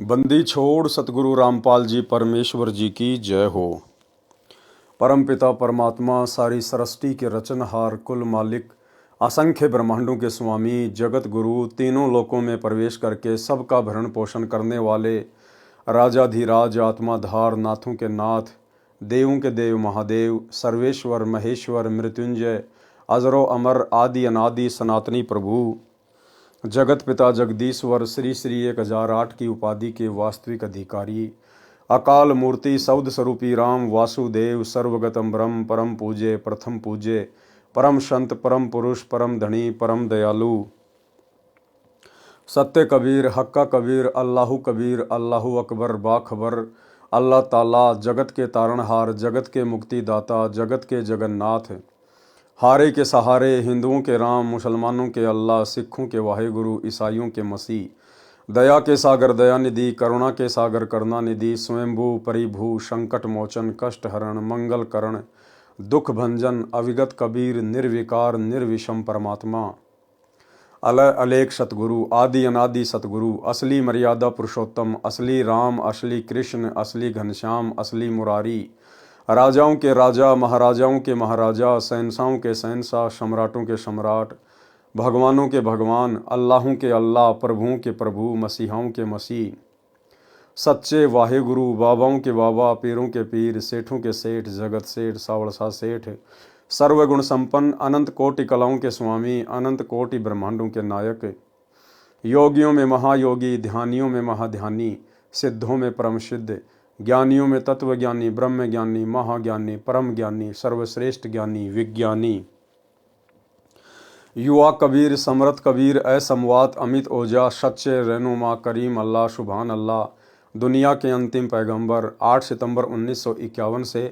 बंदी छोड़ सतगुरु रामपाल जी परमेश्वर जी की जय हो। परमपिता परमात्मा सारी सृष्टि के रचनहार कुल मालिक असंख्य ब्रह्मांडों के स्वामी जगत गुरु तीनों लोकों में प्रवेश करके सबका भरण पोषण करने वाले राजाधिराज आत्माधार नाथों के नाथ देवों के देव महादेव सर्वेश्वर महेश्वर मृत्युंजय अजरो अमर आदि अनादि सनातनी प्रभु जगत पिता जगदीश्वर श्री श्री 1008 की उपाधि के वास्तविक अधिकारी अकाल मूर्ति सौद स्वरूपी राम वासुदेव सर्वगतम ब्रह्म परम पूज्य प्रथम पूज्य परम संत परम पुरुष परम धनी परम दयालु सत्य कबीर हक्का कबीर अल्लाहू अकबर बाखबर अल्लाह ताला जगत के तारणहार जगत के मुक्तिदाता जगत के जगन्नाथ हारे के सहारे हिंदुओं के राम मुसलमानों के अल्लाह सिखों के वाहेगुरु ईसाइयों के मसीह दया के सागर दयानिधि करुणा के सागर करुणानिधि स्वयंभू परिभू संकट मोचन कष्ट हरण मंगल करण दुख भंजन अविगत कबीर निर्विकार निर्विषम परमात्मा अलय अलेख सतगुरु आदि अनादि सतगुरु असली मर्यादा पुरुषोत्तम असली राम असली कृष्ण असली घनश्याम असली मुरारी राजाओं के राजा महाराजाओं के महाराजा शहंशाहों के शहंशाह सम्राटों के सम्राट भगवानों के भगवान अल्लाहों के अल्लाह प्रभुओं के प्रभु मसीहाओं के मसीह सच्चे वाहेगुरु बाबाओं के बाबा पीरों के पीर सेठों के सेठ जगत सेठ सावड़सा सेठ सर्वगुण संपन्न अनंत कोटि कलाओं के स्वामी अनंत कोटि ब्रह्मांडों के नायक योगियों में महायोगी ध्यानियों में महाध्यानी सिद्धों में परम सिद्ध ज्ञानियों में तत्व ज्ञानी ब्रह्म ज्ञानी महाज्ञानी परम ज्ञानी सर्वश्रेष्ठ ज्ञानी विज्ञानी युवा कबीर समरथ कबीर असमवात अमित ओजा सच्चे रहनुमा करीम अल्लाह सुभान अल्लाह दुनिया के अंतिम पैगंबर 8 सितंबर 1951 से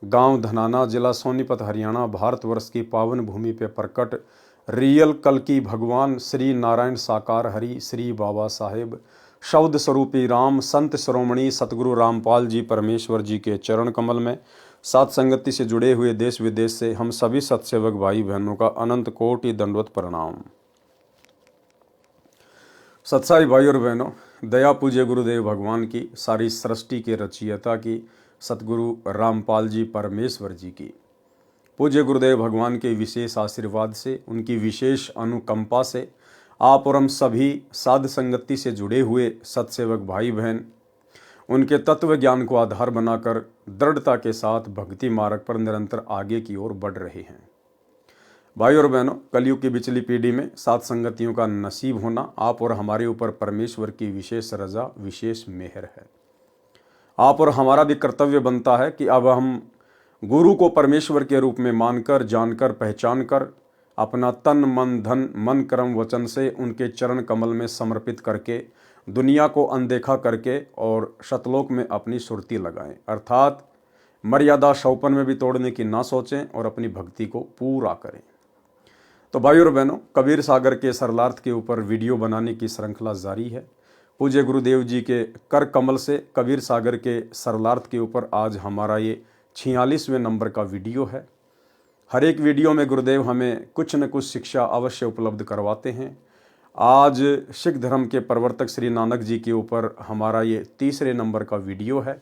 गांव धनाना जिला सोनीपत हरियाणा भारतवर्ष की पावन भूमि पे प्रकट रियल कल की भगवान श्री नारायण साकार हरि श्री बाबा साहेब शब्द स्वरूपी राम संत शिरोमणि सतगुरु रामपाल जी परमेश्वर जी के चरण कमल में सात संगति से जुड़े हुए देश विदेश से हम सभी सत्सेवक भाई बहनों का अनंत कोटि दंडवत प्रणाम। सत्साई भाई और बहनों, दया पूज्य गुरुदेव भगवान की सारी सृष्टि के रचयिता की सतगुरु रामपाल जी परमेश्वर जी की पूज्य गुरुदेव भगवान के विशेष आशीर्वाद से उनकी विशेष अनुकंपा से आप और हम सभी साध संगति से जुड़े हुए सत्सेवक भाई बहन उनके तत्व ज्ञान को आधार बनाकर दृढ़ता के साथ भक्ति मार्ग पर निरंतर आगे की ओर बढ़ रहे हैं। भाई और बहनों, कलयुग की बिचली पीढ़ी में साध संगतियों का नसीब होना आप और हमारे ऊपर परमेश्वर की विशेष रजा विशेष मेहर है। आप और हमारा भी कर्तव्य बनता है कि अब हम गुरु को परमेश्वर के रूप में मानकर जानकर पहचान कर अपना तन मन धन मन कर्म वचन से उनके चरण कमल में समर्पित करके दुनिया को अनदेखा करके और शतलोक में अपनी सुरती लगाएं, अर्थात मर्यादा शौपन में भी तोड़ने की ना सोचें और अपनी भक्ति को पूरा करें। तो भाई और बहनों, कबीर सागर के सरलार्थ के ऊपर वीडियो बनाने की श्रृंखला जारी है। पूज्य गुरुदेव जी के कर कमल से कबीर सागर के सरलार्थ के ऊपर आज हमारा ये 46वें नंबर का वीडियो है। हर एक वीडियो में गुरुदेव हमें कुछ न कुछ शिक्षा अवश्य उपलब्ध करवाते हैं। आज सिख धर्म के प्रवर्तक श्री नानक जी के ऊपर हमारा ये 3रे नंबर का वीडियो है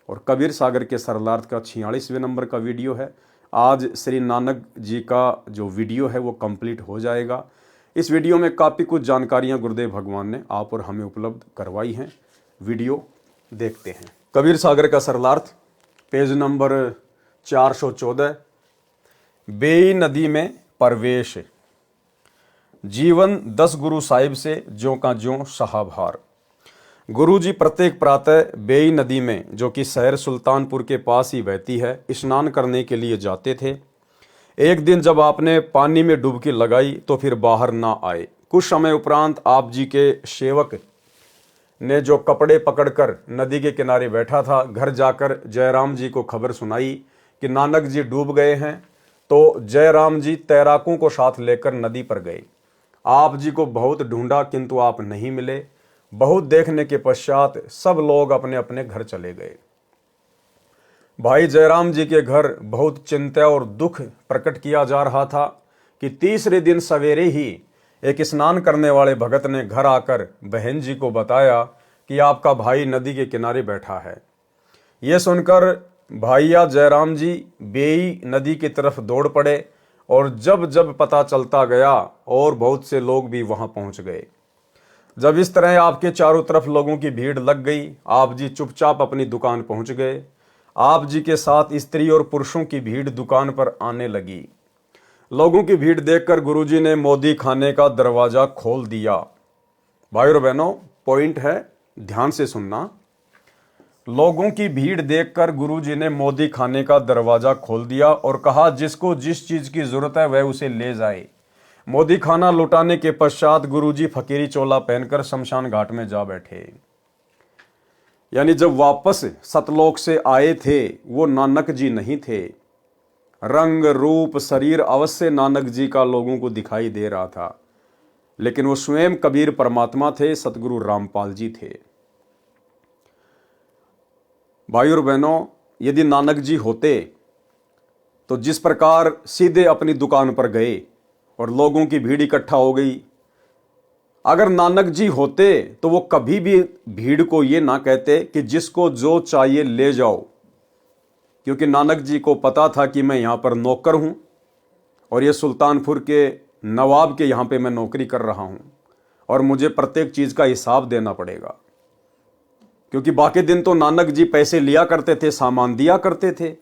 और कबीर सागर के सरलार्थ का 46वें नंबर का वीडियो है। आज श्री नानक जी का जो वीडियो है वो कंप्लीट हो जाएगा। इस वीडियो में काफ़ी कुछ जानकारियाँ गुरुदेव भगवान ने आप और हमें उपलब्ध करवाई हैं। वीडियो देखते हैं। कबीर सागर का सरलार्थ पेज नंबर 414। बेई नदी में प्रवेश। जीवन 10 गुरु साहिब से ज्यों का ज्यों सहाभार। गुरु जी प्रत्येक प्रातः बेई नदी में, जो कि शहर सुल्तानपुर के पास ही बहती है, स्नान करने के लिए जाते थे। एक दिन जब आपने पानी में डुबकी लगाई तो फिर बाहर ना आए। कुछ समय उपरांत आप जी के सेवक ने जो कपड़े पकड़कर नदी के किनारे बैठा था, घर जाकर जयराम जी को खबर सुनाई कि नानक जी डूब गए हैं। तो जयराम जी तैराकों को साथ लेकर नदी पर गए। आप जी को बहुत ढूंढा किंतु आप नहीं मिले। बहुत देखने के पश्चात सब लोग अपने अपने घर चले गए। भाई जयराम जी के घर बहुत चिंता और दुख प्रकट किया जा रहा था कि 3रे दिन सवेरे ही एक स्नान करने वाले भगत ने घर आकर बहन जी को बताया कि आपका भाई नदी के किनारे बैठा है। यह सुनकर भाईया जयराम जी बेई नदी की तरफ दौड़ पड़े और जब जब पता चलता गया और बहुत से लोग भी वहां पहुंच गए। जब इस तरह आपके चारों तरफ लोगों की भीड़ लग गई, आप जी चुपचाप अपनी दुकान पहुंच गए। आप जी के साथ स्त्री और पुरुषों की भीड़ दुकान पर आने लगी। लोगों की भीड़ देखकर गुरुजी ने मोदी खाने का दरवाजा खोल दिया। भाई और बहनों, पॉइंट है, ध्यान से सुनना। लोगों की भीड़ देखकर गुरुजी ने मोदी खाने का दरवाजा खोल दिया और कहा, जिसको जिस चीज की जरूरत है वह उसे ले जाए। मोदी खाना लुटाने के पश्चात गुरुजी फकीरी चोला पहनकर शमशान घाट में जा बैठे। यानी जब वापस सतलोक से आए थे वो नानक जी नहीं थे। रंग रूप शरीर अवश्य नानक जी का लोगों को दिखाई दे रहा था, लेकिन वो स्वयं कबीर परमात्मा थे, सतगुरु रामपाल जी थे। भाई और बहनों, यदि नानक जी होते तो जिस प्रकार सीधे अपनी दुकान पर गए और लोगों की भीड़ इकट्ठा हो गई, अगर नानक जी होते तो वो कभी भी भीड़ को ये ना कहते कि जिसको जो चाहिए ले जाओ, क्योंकि नानक जी को पता था कि मैं यहां पर नौकर हूं और ये सुल्तानपुर के नवाब के यहां पे मैं नौकरी कर रहा हूं और मुझे प्रत्येक चीज का हिसाब देना पड़ेगा। क्योंकि बाकी दिन तो नानक जी पैसे लिया करते थे, सामान दिया करते थे।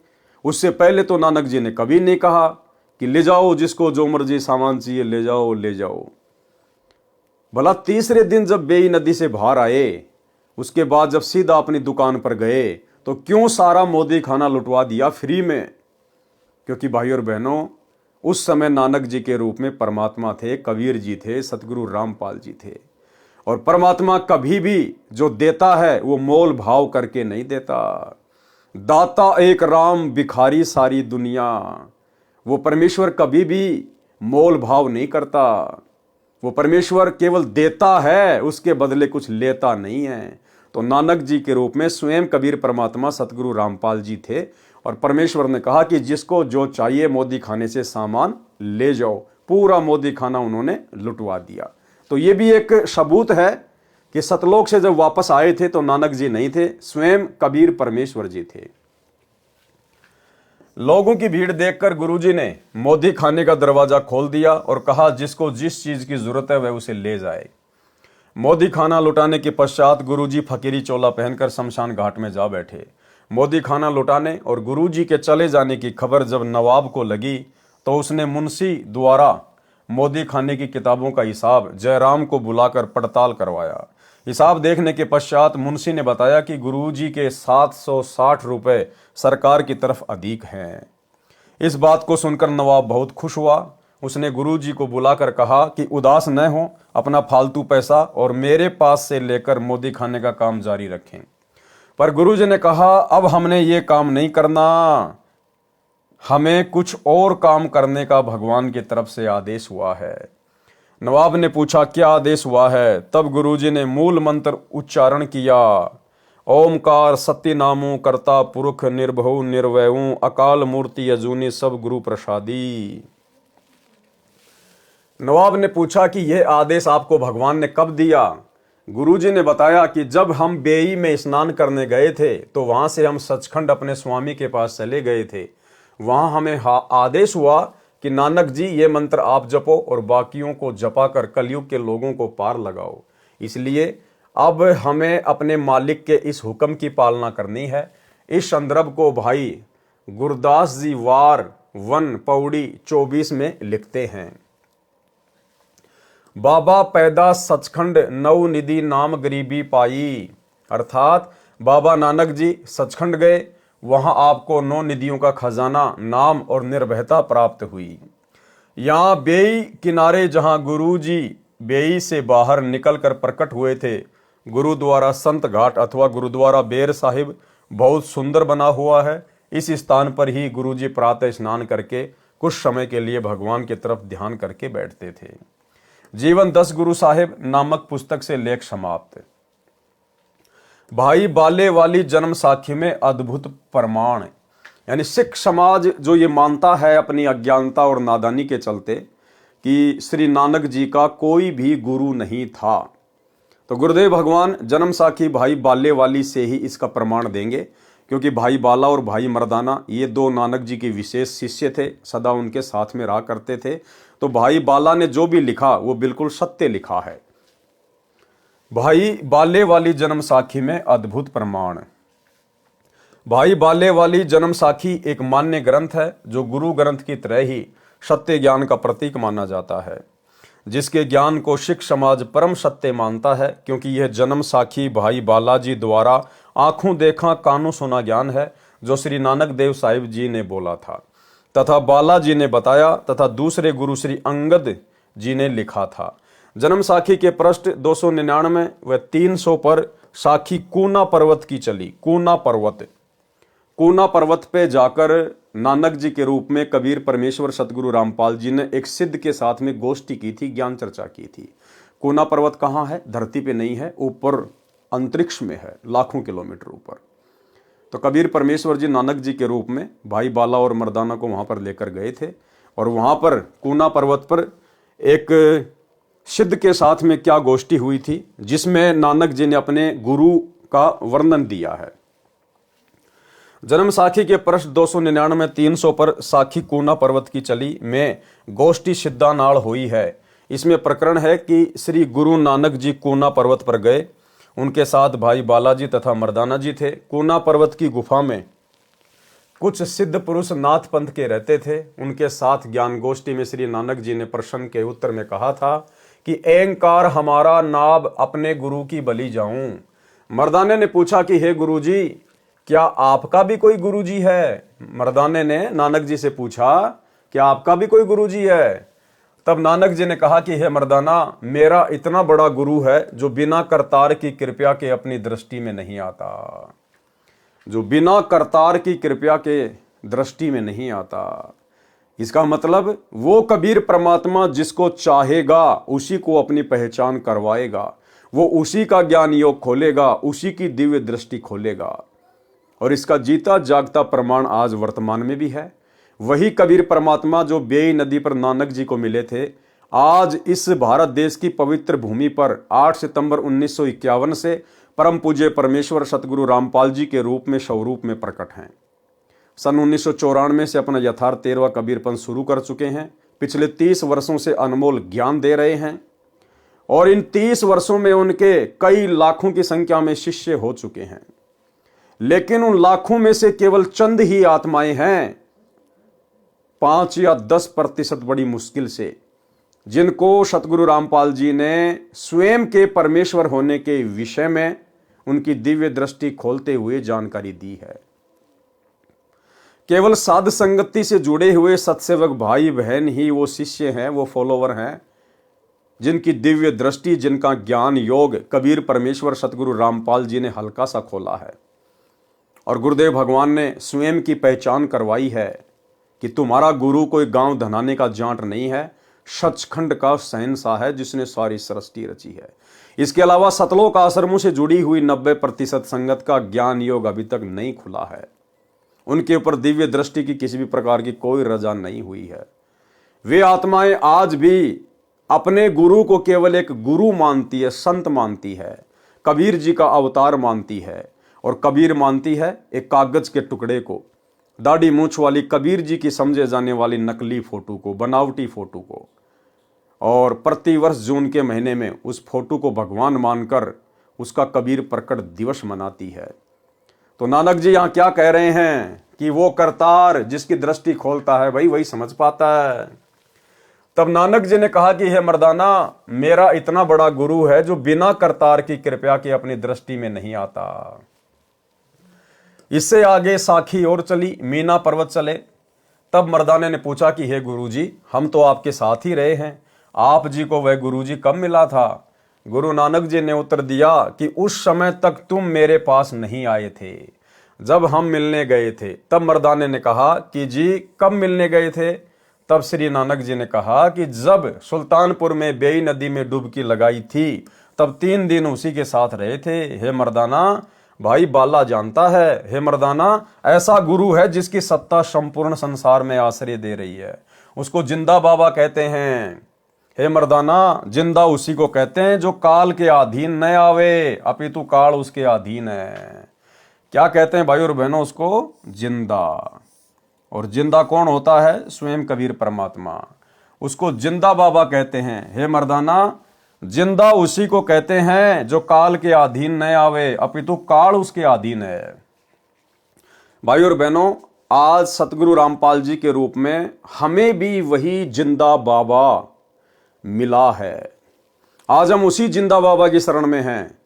उससे पहले तो नानक जी ने कभी नहीं कहा कि ले जाओ, जिसको जो मर्जी सामान चाहिए ले जाओ ले जाओ। भला तीसरे दिन जब बेई नदी से बाहर आए, उसके बाद जब सीधा अपनी दुकान पर गए तो क्यों सारा मोदी खाना लुटवा दिया फ्री में? क्योंकि भाई और बहनों, उस समय नानक जी के रूप में परमात्मा थे, कबीर जी थे, सतगुरु रामपाल जी थे। और परमात्मा कभी भी जो देता है वो मोल भाव करके नहीं देता। दाता एक राम, भिखारी सारी दुनिया। वो परमेश्वर कभी भी मोल भाव नहीं करता। वो परमेश्वर केवल देता है, उसके बदले कुछ लेता नहीं है। तो नानक जी के रूप में स्वयं कबीर परमात्मा सतगुरु रामपाल जी थे और परमेश्वर ने कहा कि जिसको जो चाहिए मोदी खाने से सामान ले जाओ। पूरा मोदी खाना उन्होंने लुटवा दिया। तो ये भी एक सबूत है कि सतलोक से जब वापस आए थे तो नानक जी नहीं थे, स्वयं कबीर परमेश्वर जी थे। लोगों की भीड़ देखकर गुरुजी ने मोदी खाने का दरवाजा खोल दिया और कहा, जिसको जिस चीज की जरूरत है वह उसे ले जाए। मोदी खाना लुटाने के पश्चात गुरुजी फकीरी चोला पहनकर शमशान घाट में जा बैठे। मोदी खाना लुटाने और गुरुजी के चले जाने की खबर जब नवाब को लगी तो उसने मुंशी द्वारा मोदी खाने की किताबों का हिसाब जयराम को बुलाकर पड़ताल करवाया। हिसाब देखने के पश्चात मुंशी ने बताया कि गुरुजी के 760 रुपए सरकार की तरफ अधिक हैं। इस बात को सुनकर नवाब बहुत खुश हुआ। उसने गुरुजी को बुलाकर कहा कि उदास न हो, अपना फालतू पैसा और मेरे पास से लेकर मोदी खाने का काम जारी रखें। पर गुरुजी ने कहा, अब हमने ये काम नहीं करना, हमें कुछ और काम करने का भगवान की तरफ से आदेश हुआ है। नवाब ने पूछा, क्या आदेश हुआ है? तब गुरुजी ने मूल मंत्र उच्चारण किया, ओमकार सत्य नामो कर्ता पुरुष निर्भव निर्वयु अकाल मूर्ति अजूनी सब गुरु प्रसादी। नवाब ने पूछा कि यह आदेश आपको भगवान ने कब दिया? गुरुजी ने बताया कि जब हम बेई में स्नान करने गए थे तो वहां से हम सचखंड अपने स्वामी के पास चले गए थे। वहां हमें आदेश हुआ कि नानक जी ये मंत्र आप जपो और बाकियों को जपा कर कलयुग के लोगों को पार लगाओ। इसलिए अब हमें अपने मालिक के इस हुक्म की पालना करनी है। इस संदर्भ को भाई गुरदास जी वार 1 पौड़ी 24 में लिखते हैं। बाबा पैदा सचखंड नौ निधि नाम गरीबी पाई। अर्थात बाबा नानक जी सचखंड गए, वहां आपको 9 निधियों का खजाना, नाम और निर्भयता प्राप्त हुई। यहां बेई किनारे जहां गुरु जी बेई से बाहर निकलकर प्रकट हुए थे, गुरुद्वारा संत घाट अथवा गुरुद्वारा बेर साहिब बहुत सुंदर बना हुआ है। इस स्थान पर ही गुरु जी प्रातः स्नान करके कुछ समय के लिए भगवान की तरफ ध्यान करके बैठते थे। जीवन 10 गुरु साहिब नामक पुस्तक से लेख समाप्त। भाई बाले वाली जन्म साखी में अद्भुत प्रमाण, यानी सिख समाज जो ये मानता है अपनी अज्ञानता और नादानी के चलते कि श्री नानक जी का कोई भी गुरु नहीं था, तो गुरुदेव भगवान जन्म साखी भाई बाले वाली से ही इसका प्रमाण देंगे, क्योंकि भाई बाला और भाई मर्दाना ये दो नानक जी के विशेष शिष्य थे, सदा उनके साथ में रहा करते थे। तो भाई बाला ने जो भी लिखा वो बिल्कुल सत्य लिखा है। भाई बाले वाली जन्म साखी में अद्भुत प्रमाण। भाई बाले वाली जन्म साखी एक मान्य ग्रंथ है जो गुरु ग्रंथ की तरह ही सत्य ज्ञान का प्रतीक माना जाता है, जिसके ज्ञान को सिख समाज परम सत्य मानता है, क्योंकि यह जन्म साखी भाई बालाजी द्वारा आंखों देखा कानों सुना ज्ञान है जो श्री नानक देव साहिब जी ने बोला था तथा बालाजी ने बताया तथा दूसरे गुरु श्री अंगद जी ने लिखा था। जन्म साखी के पृष्ठ 299 व 300 पर साखी कूना पर्वत की चली। कूना पर्वत पे जाकर नानक जी के रूप में कबीर परमेश्वर सतगुरु रामपाल जी ने एक सिद्ध के साथ में गोष्ठी की थी, ज्ञान चर्चा की थी। कूना पर्वत कहाँ है? धरती पे नहीं है, ऊपर अंतरिक्ष में है, लाखों किलोमीटर ऊपर। तो कबीर परमेश्वर जी नानक जी के रूप में भाई बाला और मर्दाना को वहां पर लेकर गए थे, और वहां पर कूना पर्वत पर एक सिद्ध के साथ में क्या गोष्ठी हुई थी, जिसमें नानक जी ने अपने गुरु का वर्णन दिया है। जन्म साखी के पृष्ठ 299 300 पर साखी कूना पर्वत की चली में गोष्ठी सिद्धा नाल हुई है। इसमें प्रकरण है कि श्री गुरु नानक जी कूना पर्वत पर गए, उनके साथ भाई बालाजी तथा मर्दाना जी थे। कूना पर्वत की गुफा में कुछ सिद्ध पुरुष नाथ पंथ के रहते थे। उनके साथ ज्ञान गोष्ठी में श्री नानक जी ने प्रश्न के उत्तर में कहा था कि एंकार हमारा नाब अपने गुरु की बलि जाऊं। मर्दाने ने पूछा कि हे गुरु जी, क्या आपका भी कोई गुरुजी है? मर्दाने ने नानक जी से पूछा, क्या आपका भी कोई गुरुजी है? तब नानक जी ने कहा कि हे मर्दाना, मेरा इतना बड़ा गुरु है जो बिना करतार की कृपा के अपनी दृष्टि में नहीं आता, जो बिना करतार की कृपा के दृष्टि में नहीं आता। इसका मतलब वो कबीर परमात्मा जिसको चाहेगा उसी को अपनी पहचान करवाएगा, वो उसी का ज्ञान योग खोलेगा, उसी की दिव्य दृष्टि खोलेगा। और इसका जीता जागता प्रमाण आज वर्तमान में भी है। वही कबीर परमात्मा जो बेई नदी पर नानक जी को मिले थे, आज इस भारत देश की पवित्र भूमि पर 8 सितंबर 1951 से परम पूज्य परमेश्वर सतगुरु रामपाल जी के रूप में स्वरूप में प्रकट हैं। सन 1994 से अपना यथार्थ 13वां कबीरपंथ शुरू कर चुके हैं। पिछले 30 वर्षों से अनमोल ज्ञान दे रहे हैं, और इन 30 वर्षों में उनके कई लाखों की संख्या में शिष्य हो चुके हैं। लेकिन उन लाखों में से केवल चंद ही आत्माएं हैं, 5 या 10% बड़ी मुश्किल से, जिनको सतगुरु रामपाल जी ने स्वयं के परमेश्वर होने के विषय में उनकी दिव्य दृष्टि खोलते हुए जानकारी दी है। केवल साध संगति से जुड़े हुए सत्सेवक भाई बहन ही वो शिष्य हैं, वो फॉलोवर हैं, जिनकी दिव्य दृष्टि, जिनका ज्ञान योग कबीर परमेश्वर सतगुरु रामपाल जी ने हल्का सा खोला है। और गुरुदेव भगवान ने स्वयं की पहचान करवाई है कि तुम्हारा गुरु कोई गांव धनाने का जांट नहीं है, सचखंड का शहंशाह है जिसने सारी सृष्टि रची है। इसके अलावा सतलोक आश्रमों से जुड़ी हुई 90% संगत का ज्ञान योग अभी तक नहीं खुला है। उनके ऊपर दिव्य दृष्टि की किसी भी प्रकार की कोई रजा नहीं हुई है। वे आत्माएं आज भी अपने गुरु को केवल एक गुरु मानती है, संत मानती है, कबीर जी का अवतार मानती है, और कबीर मानती है एक कागज के टुकड़े को, दाढ़ी मूंछ वाली कबीर जी की समझे जाने वाली नकली फोटो को, बनावटी फोटो को, और प्रतिवर्ष जून के महीने में उस फोटो को भगवान मानकर उसका कबीर प्रकट दिवस मनाती है। तो नानक जी यहाँ क्या कह रहे हैं कि वो करतार जिसकी दृष्टि खोलता है भाई वही समझ पाता है। तब नानक जी ने कहा कि हे मर्दाना, मेरा इतना बड़ा गुरु है जो बिना करतार की कृपा के अपनी दृष्टि में नहीं आता। इससे आगे साखी और चली, मीना पर्वत चले। तब मर्दाने ने पूछा कि हे गुरुजी, हम तो आपके साथ ही रहे हैं, आप जी को वह गुरुजी कब मिला था? गुरु नानक जी ने उत्तर दिया कि उस समय तक तुम मेरे पास नहीं आए थे, जब हम मिलने गए थे। तब मर्दाने ने कहा कि जी कब मिलने गए थे? तब श्री नानक जी ने कहा कि जब सुल्तानपुर में बेई नदी में डुबकी लगाई थी तब 3 दिन उसी के साथ रहे थे। हे मर्दाना, भाई बाला जानता है, हे मर्दाना, ऐसा गुरु है जिसकी सत्ता संपूर्ण संसार में आश्रय दे रही है, उसको जिंदा बाबा कहते हैं। हे मर्दाना, जिंदा उसी को कहते हैं जो काल के अधीन न आवे, अपितु काल उसके अधीन है। क्या कहते हैं भाई और बहनों उसको? जिंदा। और जिंदा कौन होता है? स्वयं कबीर परमात्मा। उसको जिंदा बाबा कहते हैं। हे मर्दाना, जिंदा उसी को कहते हैं जो काल के अधीन न आवे, अपितु काल उसके अधीन है। भाई और बहनों, आज सतगुरु रामपाल जी के रूप में हमें भी वही जिंदा बाबा मिला है। आज हम उसी जिंदा बाबा की शरण में हैं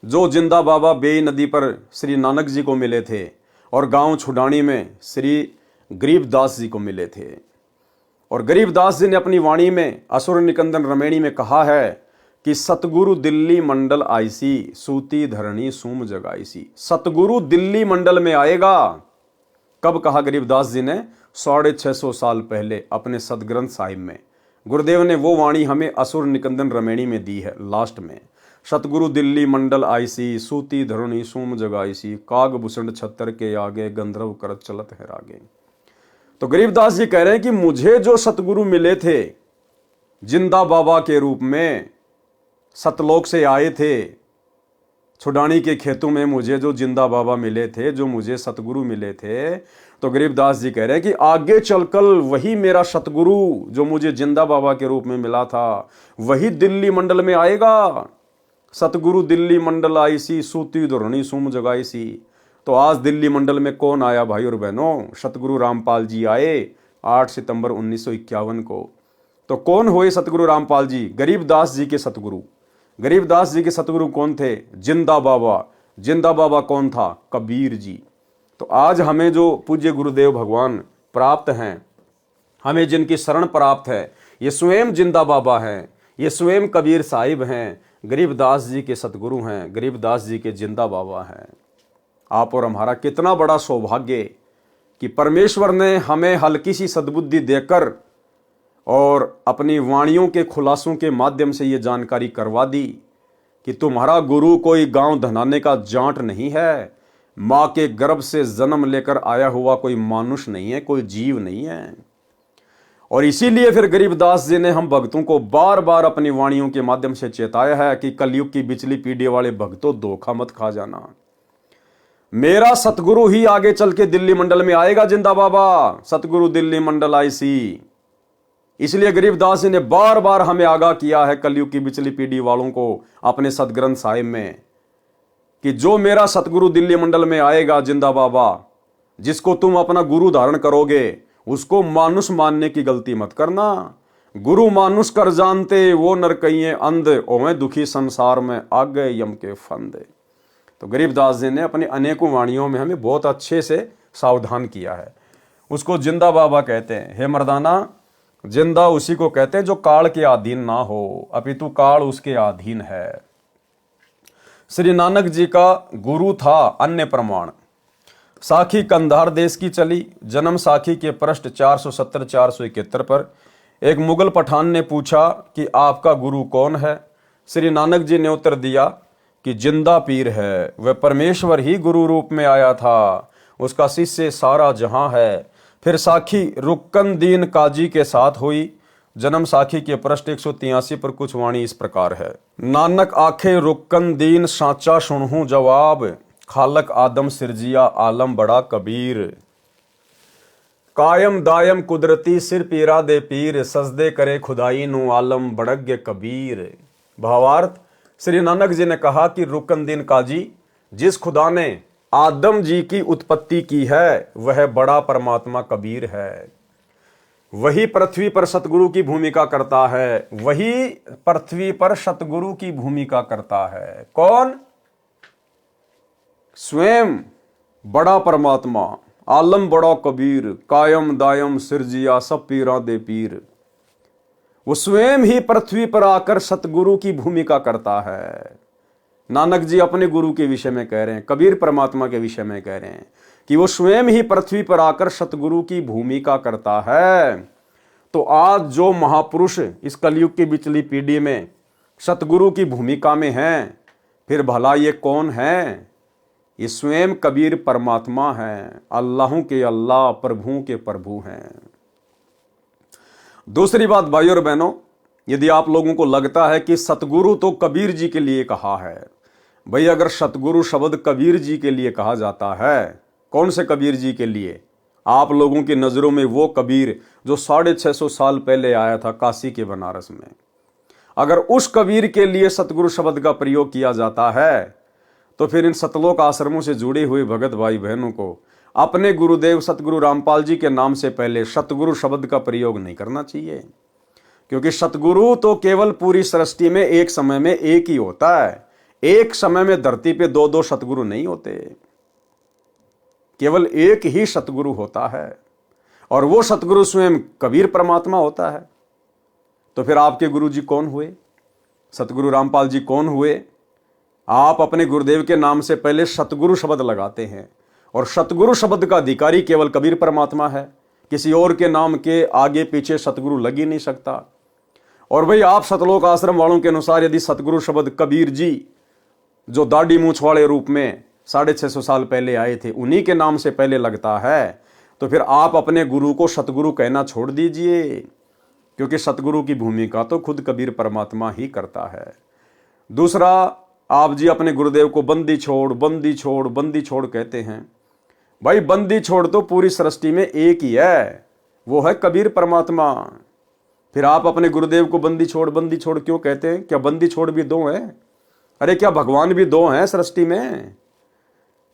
जो जिंदा बाबा बेई नदी पर श्री नानक जी को मिले थे और गांव छुडानी में श्री गरीबदास जी को मिले थे। और गरीबदास जी ने अपनी वाणी में असुर निकंदन रमेणी में कहा है कि सतगुरु दिल्ली मंडल आईसी, सूती धरणी सूम जगाईसी। सतगुरु दिल्ली मंडल में आएगा। कब कहा गरीबदास जी ने? 650 साल पहले अपने सदग्रंथ साहिब में। गुरुदेव ने वो वाणी हमें असुर निकंदन रमेणी में दी है लास्ट में। सतगुरु दिल्ली मंडल आईसी, सूती धरणी सूम जगाईसी, काग भूषण छत्तर के आगे, गंधर्व करत चलत है रागे। तो गरीबदास जी कह रहे हैं कि मुझे जो सतगुरु मिले थे जिंदा बाबा के रूप में, सतलोक से आए थे, छुडानी के खेतों में मुझे जो जिंदा बाबा मिले थे, जो मुझे सतगुरु मिले थे, तो गरीबदास जी कह रहे हैं कि आगे चलकर वही मेरा सतगुरु जो मुझे जिंदा बाबा के रूप में मिला था, वही दिल्ली मंडल में आएगा। सतगुरु दिल्ली मंडल आईसी, सूती धरणी सूम जगाईसी। तो आज दिल्ली मंडल में कौन आया भाई और बहनों? सतगुरु रामपाल जी आए 8 सितंबर 1951 को। तो कौन हुए सतगुरु रामपाल जी? गरीबदास जी के सतगुरु। गरीबदास जी के सतगुरु कौन थे? जिंदा बाबा। जिंदा बाबा कौन था? कबीर जी। तो आज हमें जो पूज्य गुरुदेव भगवान प्राप्त हैं, हमें जिनकी शरण प्राप्त है, ये स्वयं जिंदा बाबा हैं, ये स्वयं कबीर साहिब हैं, गरीबदास जी के सतगुरु हैं, गरीबदास जी के जिंदा बाबा हैं। आप और हमारा कितना बड़ा सौभाग्य कि परमेश्वर ने हमें हल्की सी सद्बुद्धि देकर और अपनी वाणियों के खुलासों के माध्यम से ये जानकारी करवा दी कि तुम्हारा गुरु कोई गांव धनाने का जांट नहीं है, माँ के गर्भ से जन्म लेकर आया हुआ कोई मानुष नहीं है, कोई जीव नहीं है। और इसीलिए फिर गरीबदास जी ने हम भक्तों को बार बार अपनी वाणियों के माध्यम से चेताया है कि कलयुग की बिचली पीढ़ी वाले भक्तों, धोखा मत खा जाना। मेरा सतगुरु ही आगे चल के दिल्ली मंडल में आएगा, जिंदा बाबा, सतगुरु दिल्ली मंडल आईसी। इसलिए गरीबदास जी ने बार बार हमें आगाह किया है कलयुग की बिचली पीढ़ी वालों को अपने सदग्रंथ साहिब में कि जो मेरा सतगुरु दिल्ली मंडल में आएगा, जिंदा बाबा, जिसको तुम अपना गुरु धारण करोगे, उसको मानुष मानने की गलती मत करना। गुरु मानुष कर जानते, वो नरकइये अंध, ओवें दुखी संसार में आ गए यम के फंदे। तो गरीबदास जी ने अपनी अनेकों वाणियों में हमें बहुत अच्छे से सावधान किया है। उसको जिंदा बाबा कहते हैं। हे मर्दाना, जिंदा उसी को कहते हैं जो काल के अधीन ना हो, अपितु काल उसके अधीन है। श्री नानक जी का गुरु था अन्य प्रमाण। साखी कंधार देश की चली। जन्म साखी के पृष्ठ 470-471 पर एक मुगल पठान ने पूछा कि आपका गुरु कौन है? श्री नानक जी ने उत्तर दिया कि जिंदा पीर है, वह परमेश्वर ही गुरु रूप में आया था, उसका शिष्य सारा जहां है। फिर साखी रुक्कनदीन काजी के साथ हुई। जन्म साखी के पृष्ठ 183 पर कुछ वाणी इस प्रकार है। नानक आखे रुक्कनदीन साचा सुनहूं जवाब, खालक आदम सिरजिया आलम बड़ा कबीर। कायम दायम कुदरती सिर पीरा दे पीर, सजदे करे खुदाई नु आलम बड़ग्य कबीर। भावार्थ, श्री नानक जी ने कहा कि रुक्कनदीन काजी, जिस खुदा ने आदम जी की उत्पत्ति की है, वह बड़ा परमात्मा कबीर है। वही पृथ्वी पर सतगुरु की भूमिका करता है, वही पृथ्वी पर सतगुरु की भूमिका करता है। कौन? स्वयं बड़ा परमात्मा, आलम बड़ा कबीर, कायम दायम सिरजिया सब पीरा दे पीर। वो स्वयं ही पृथ्वी पर आकर सतगुरु की भूमिका करता है। नानक जी अपने गुरु के विषय में कह रहे हैं, कबीर परमात्मा के विषय में कह रहे हैं कि वो स्वयं ही पृथ्वी पर आकर सतगुरु की भूमिका करता है। तो आज जो महापुरुष इस कलयुग की बिचली पीढ़ी में सतगुरु की भूमिका में हैं, फिर भला ये कौन है? ये स्वयं कबीर परमात्मा हैं, अल्लाहों के अल्लाह, प्रभुओं के प्रभु हैं। दूसरी बात भाइयों और बहनों, यदि आप लोगों को लगता है कि सतगुरु तो कबीर जी के लिए कहा है, भाई अगर सतगुरु शब्द कबीर जी के लिए कहा जाता है, कौन से कबीर जी के लिए? आप लोगों की नज़रों में वो कबीर जो 650 साल पहले आया था काशी के बनारस में, अगर उस कबीर के लिए सतगुरु शब्द का प्रयोग किया जाता है, तो फिर इन सतलोक आश्रमों से जुड़े हुए भगत भाई बहनों को अपने गुरुदेव सतगुरु रामपाल जी के नाम से पहले सतगुरु शब्द का प्रयोग नहीं करना चाहिए, क्योंकि सतगुरु तो केवल पूरी सृष्टि में एक समय में एक ही होता है। एक समय में धरती पे दो दो सतगुरु नहीं होते, केवल एक ही सतगुरु होता है, और वो सतगुरु स्वयं कबीर परमात्मा होता है। तो फिर आपके गुरु जी कौन हुए? सतगुरु रामपाल जी कौन हुए? आप अपने गुरुदेव के नाम से पहले सतगुरु शब्द लगाते हैं, और सतगुरु शब्द का अधिकारी केवल कबीर परमात्मा है, किसी और के नाम के आगे पीछे सतगुरु लग ही नहीं सकता। और भाई आप सतलोक आश्रम वालों के अनुसार यदि सतगुरु शब्द कबीर जी जो दाढ़ी मूछ वाले रूप में 650 साल पहले आए थे उन्हीं के नाम से पहले लगता है, तो फिर आप अपने गुरु को सतगुरु कहना छोड़ दीजिए, क्योंकि सतगुरु की भूमिका तो खुद कबीर परमात्मा ही करता है। दूसरा, आप जी अपने गुरुदेव को बंदी छोड़ बंदी छोड़ बंदी छोड़ कहते हैं। भाई बंदी छोड़ तो पूरी सृष्टि में एक ही है, वो है कबीर परमात्मा। फिर आप अपने गुरुदेव को बंदी छोड़ क्यों कहते हैं? क्या बंदी छोड़ भी दो हैं? अरे क्या भगवान भी दो हैं सृष्टि में?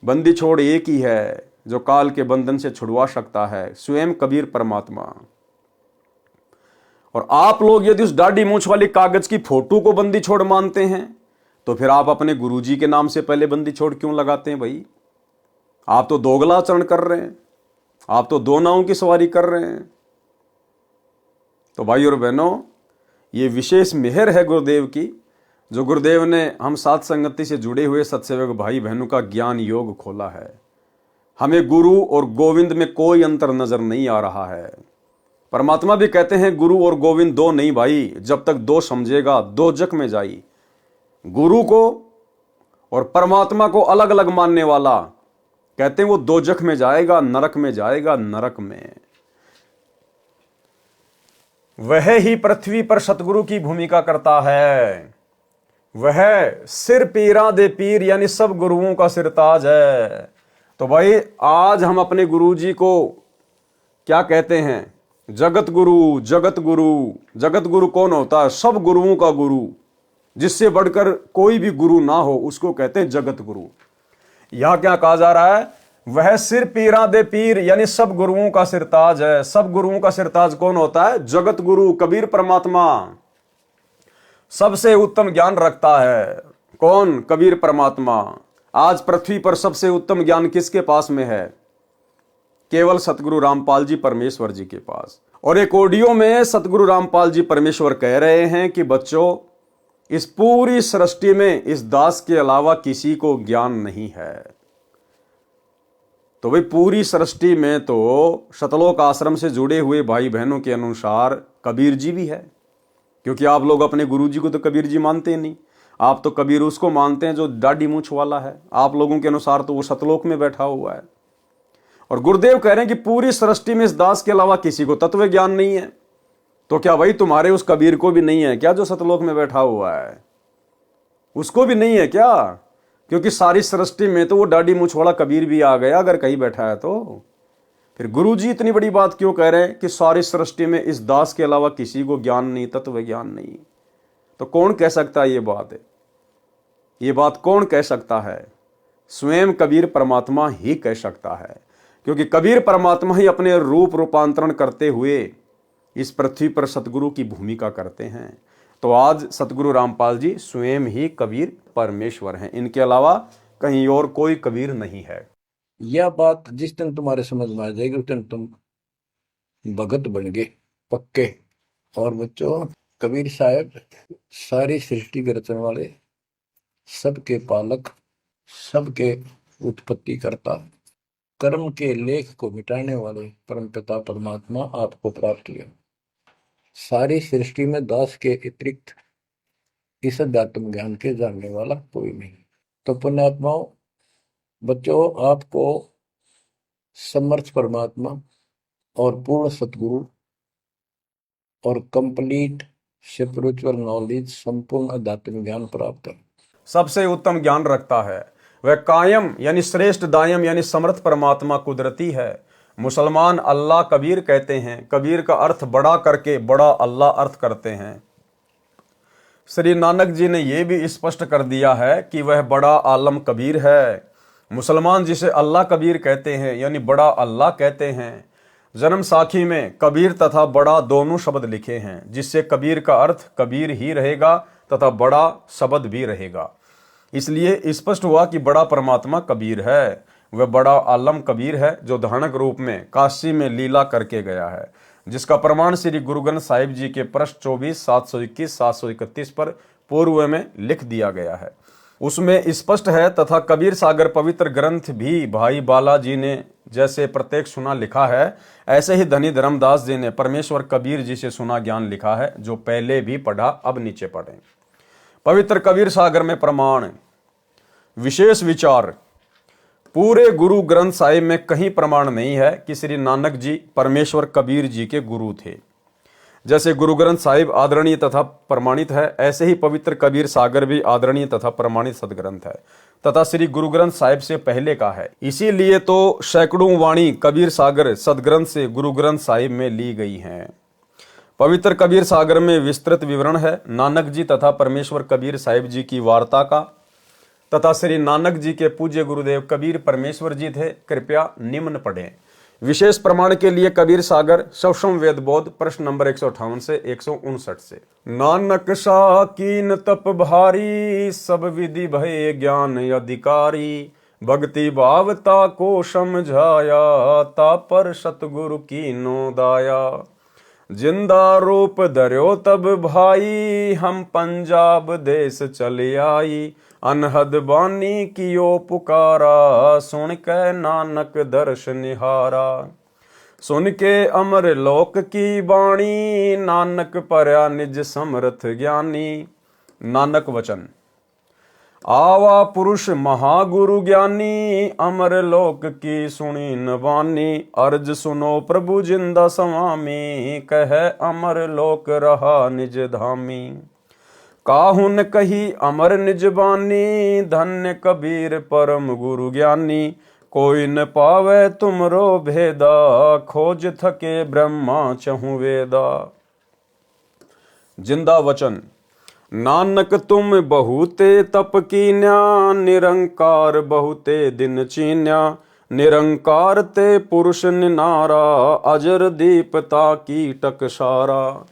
बंदी छोड़ एक ही है जो काल के बंधन से छुड़वा सकता है, स्वयं कबीर परमात्मा। और आप लोग यदि उस दाढ़ी मूछ वाली कागज की फोटो को बंदी छोड़ मानते हैं, तो फिर आप अपने गुरुजी के नाम से पहले बंदी छोड़ क्यों लगाते हैं? भाई आप तो दोगला आचरण कर रहे हैं, आप तो दो नावों की सवारी कर रहे हैं। तो भाई और बहनों, ये विशेष मेहर है गुरुदेव की, जो गुरुदेव ने हम साथ संगति से जुड़े हुए सत्सेवक भाई बहनों का ज्ञान योग खोला है। हमें गुरु और गोविंद में कोई अंतर नजर नहीं आ रहा है। परमात्मा भी कहते हैं गुरु और गोविंद दो नहीं भाई, जब तक दो समझेगा दो जग में जाई। गुरु को और परमात्मा को अलग अलग मानने वाला, कहते हैं वो दो जग में जाएगा, नरक में जाएगा, नरक में। वह ही पृथ्वी पर सतगुरु की भूमिका करता है, वह सिर पीरा दे पीर, यानी सब गुरुओं का सिरताज है। तो भाई आज हम अपने गुरु जी को क्या कहते हैं? जगत गुरु। जगत गुरु, जगत गुरु कौन होता है? सब गुरुओं का गुरु, जिससे बढ़कर कोई भी गुरु ना हो उसको कहते हैं जगत गुरु। यहां क्या कहा जा रहा है? वह सिर पीरा दे पीर, यानी सब गुरुओं का सिरताज है। सब गुरुओं का सिरताज कौन होता है? जगत गुरु, कबीर परमात्मा। सबसे उत्तम ज्ञान रखता है कौन? कबीर परमात्मा। आज पृथ्वी पर सबसे उत्तम ज्ञान किसके पास में है? केवल सतगुरु रामपाल जी परमेश्वर जी के पास। और एक ऑडियो में सतगुरु रामपाल जी परमेश्वर कह रहे हैं कि बच्चों, इस पूरी सृष्टि में इस दास के अलावा किसी को ज्ञान नहीं है। तो भाई पूरी सृष्टि में तो सतलोक आश्रम से जुड़े हुए भाई बहनों के अनुसार कबीर जी भी है, क्योंकि आप लोग अपने गुरु जी को तो कबीर जी मानते नहीं। आप तो कबीर उसको मानते हैं जो दाढ़ी मूछ वाला है। आप लोगों के अनुसार तो वो सतलोक में बैठा हुआ है। और गुरुदेव कह रहे हैं कि पूरी सृष्टि में इस दास के अलावा किसी को तत्व ज्ञान नहीं है। तो क्या भाई तुम्हारे उस कबीर को भी नहीं है क्या जो सतलोक में बैठा हुआ है? उसको भी नहीं है क्या? क्योंकि सारी सृष्टि में तो वो दाढ़ी मूछ वाला कबीर भी आ गया अगर कहीं बैठा है तो। फिर गुरु जी इतनी बड़ी बात क्यों कह रहे हैं कि सारी सृष्टि में इस दास के अलावा किसी को ज्ञान नहीं, तत्व ज्ञान नहीं? तो कौन कह सकता है ये बात है? ये बात कौन कह सकता है? स्वयं कबीर परमात्मा ही कह सकता है, क्योंकि कबीर परमात्मा ही अपने रूप रूपांतरण करते हुए इस पृथ्वी पर सतगुरु की भूमिका करते हैं। तो आज सतगुरु रामपाल जी स्वयं ही कबीर परमेश्वर हैं, इनके अलावा कहीं और कोई कबीर नहीं है। यह बात जिस दिन तुम्हारे समझ में आ जाएगी उस दिन तुम भगत बन गए पक्के। और बच्चों, कबीर साहब सारी सृष्टि के रचने वाले, सबके पालक, सबके उत्पत्ति करता, कर्म के लेख को मिटाने वाले परमपिता परमात्मा आपको प्राप्त हुए। सारी सृष्टि में दास के अतिरिक्त इस अध्यात्म ज्ञान के जानने वाला कोई नहीं। तो पुण्यात्माओं, बच्चों, आपको समर्थ परमात्मा और पूर्ण सतगुरु और कंप्लीट स्पिरिचुअल नॉलेज, संपूर्ण आध्यात्मिक ज्ञान प्राप्त है। सबसे उत्तम ज्ञान रखता है। वह कायम यानी श्रेष्ठ दायम यानी समर्थ परमात्मा कुदरती है। मुसलमान अल्लाह कबीर कहते हैं। कबीर का अर्थ बड़ा करके बड़ा अल्लाह अर्थ करते हैं। श्री नानक जी ने यह भी स्पष्ट कर दिया है कि वह बड़ा आलम कबीर है। मुसलमान जिसे अल्लाह कबीर कहते हैं यानी बड़ा अल्लाह कहते हैं। जन्म साखी में कबीर तथा बड़ा दोनों शब्द लिखे हैं, जिससे कबीर का अर्थ कबीर ही रहेगा तथा बड़ा शब्द भी रहेगा। इसलिए स्पष्ट हुआ कि बड़ा परमात्मा कबीर है। वह बड़ा आलम कबीर है जो धानक रूप में काशी में लीला करके गया है, जिसका प्रमाण श्री गुरु ग्रंथ साहिब जी के पृष्ठ 24, 721, 731 पर पूर्व में लिख दिया गया है। उसमें स्पष्ट है। तथा कबीर सागर पवित्र ग्रंथ भी भाई बालाजी ने जैसे प्रत्येक सुना लिखा है, ऐसे ही धनी धर्मदास जी ने परमेश्वर कबीर जी से सुना ज्ञान लिखा है, जो पहले भी पढ़ा अब नीचे पढ़ें। पवित्र कबीर सागर में प्रमाण विशेष विचार। पूरे गुरु ग्रंथ साहिब में कहीं प्रमाण नहीं है कि श्री नानक जी परमेश्वर कबीर जी के गुरु थे। जैसे गुरु ग्रंथ साहिब आदरणीय तथा प्रमाणित है, ऐसे ही पवित्र कबीर सागर भी आदरणीय तथा प्रमाणित सदग्रंथ है तथा श्री गुरु ग्रंथ साहिब से पहले का है। इसीलिए तो सैकड़ों वाणी कबीर सागर सदग्रंथ से गुरु ग्रंथ साहिब में ली गई हैं। पवित्र कबीर सागर में विस्तृत विवरण है नानक जी तथा परमेश्वर कबीर साहिब जी की वार्ता का तथा श्री नानक जी के पूज्य गुरुदेव कबीर परमेश्वर जी थे। कृपया निम्न पढ़ें। विशेष प्रमाण के लिए कबीर सागर सवसम वेद बोध प्रश्न नंबर 158 से 159 से। नानक शाकीन तप भारी, सब विधि भय ज्ञान अधिकारी, भक्ति भावता को समझाया, ता पर सतगुरु की नो दाया। जिंदा रूप धर्यो तब भाई, हम पंजाब देश चले आई, अनहद बानी कियो पुकारा, सुन के नानक दर्श निहारा। सुन के अमर लोक की बाणी, नानक परया निज समर्थ ज्ञानी। नानक वचन। आवा पुरुष महागुरु ज्ञानी, अमर लोक की सुनी न बानी, अर्ज सुनो प्रभु जिंदा स्वामी, कह अमर लोक रहा निज धामी। काहुन कही अमर निज बानी, धन्य कबीर परम गुरु ज्ञानी, कोई न पावे तुमरो भेदा, खोज थके ब्रह्मा चहु वेदा। जिंदा वचन। नानक तुम बहुते तप कीन्या, निरंकार बहुते दिन चीन्या, निरंकार ते पुरुष निनारा, अजर दीपता की टकसारा।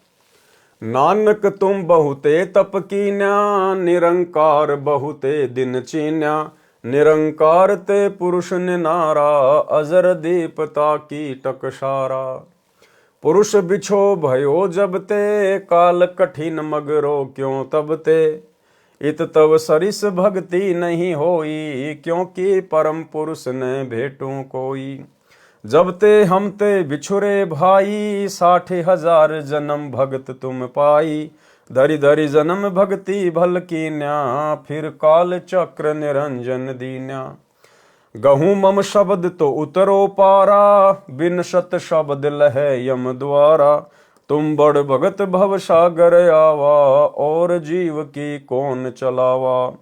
नानक तुम बहुते तप कीन्या, निरंकार बहुते दिन चीन्या, निरंकार ते पुरुष निनारा, अजर दीपता की टकसारा। पुरुष बिछो भयो जब ते, काल कठिन मगरो क्यों तब ते, इत तब सरिस भक्ति नहीं होई, क्योंकि परम पुरुष ने भेटू कोई। जब ते हम ते बिछुरे भाई, 60,000 जन्म भगत तुम पाई, धरि धरि जन्म भक्ति भल कीन्या, फिर काल चक्र निरंजन दीन्या। गहूँ मम शब्द तो उतरो पारा, बिन शत शब्द लहे यम द्वारा, तुम बड़ भगत भव सागर आवा, और जीव की कौन चलावा।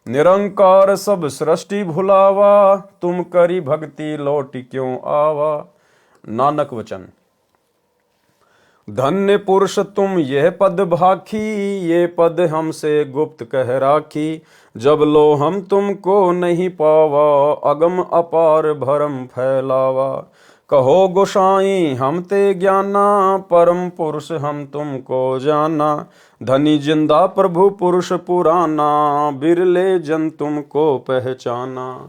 निरंकार सब सृष्टि भुलावा, तुम करी भक्ति लौट क्यों आवा। नानक वचन। धन्य पुरुष तुम यह पद भाखी, ये पद हमसे गुप्त कह राखी, जब लो हम तुमको नहीं पावा, अगम अपार भरम फैलावा। कहो गोसाई हम ते ज्ञाना, परम पुरुष हम तुमको जाना, धनी जिंदा प्रभु पुरुष पुराना, बिरले जन तुमको पहचाना।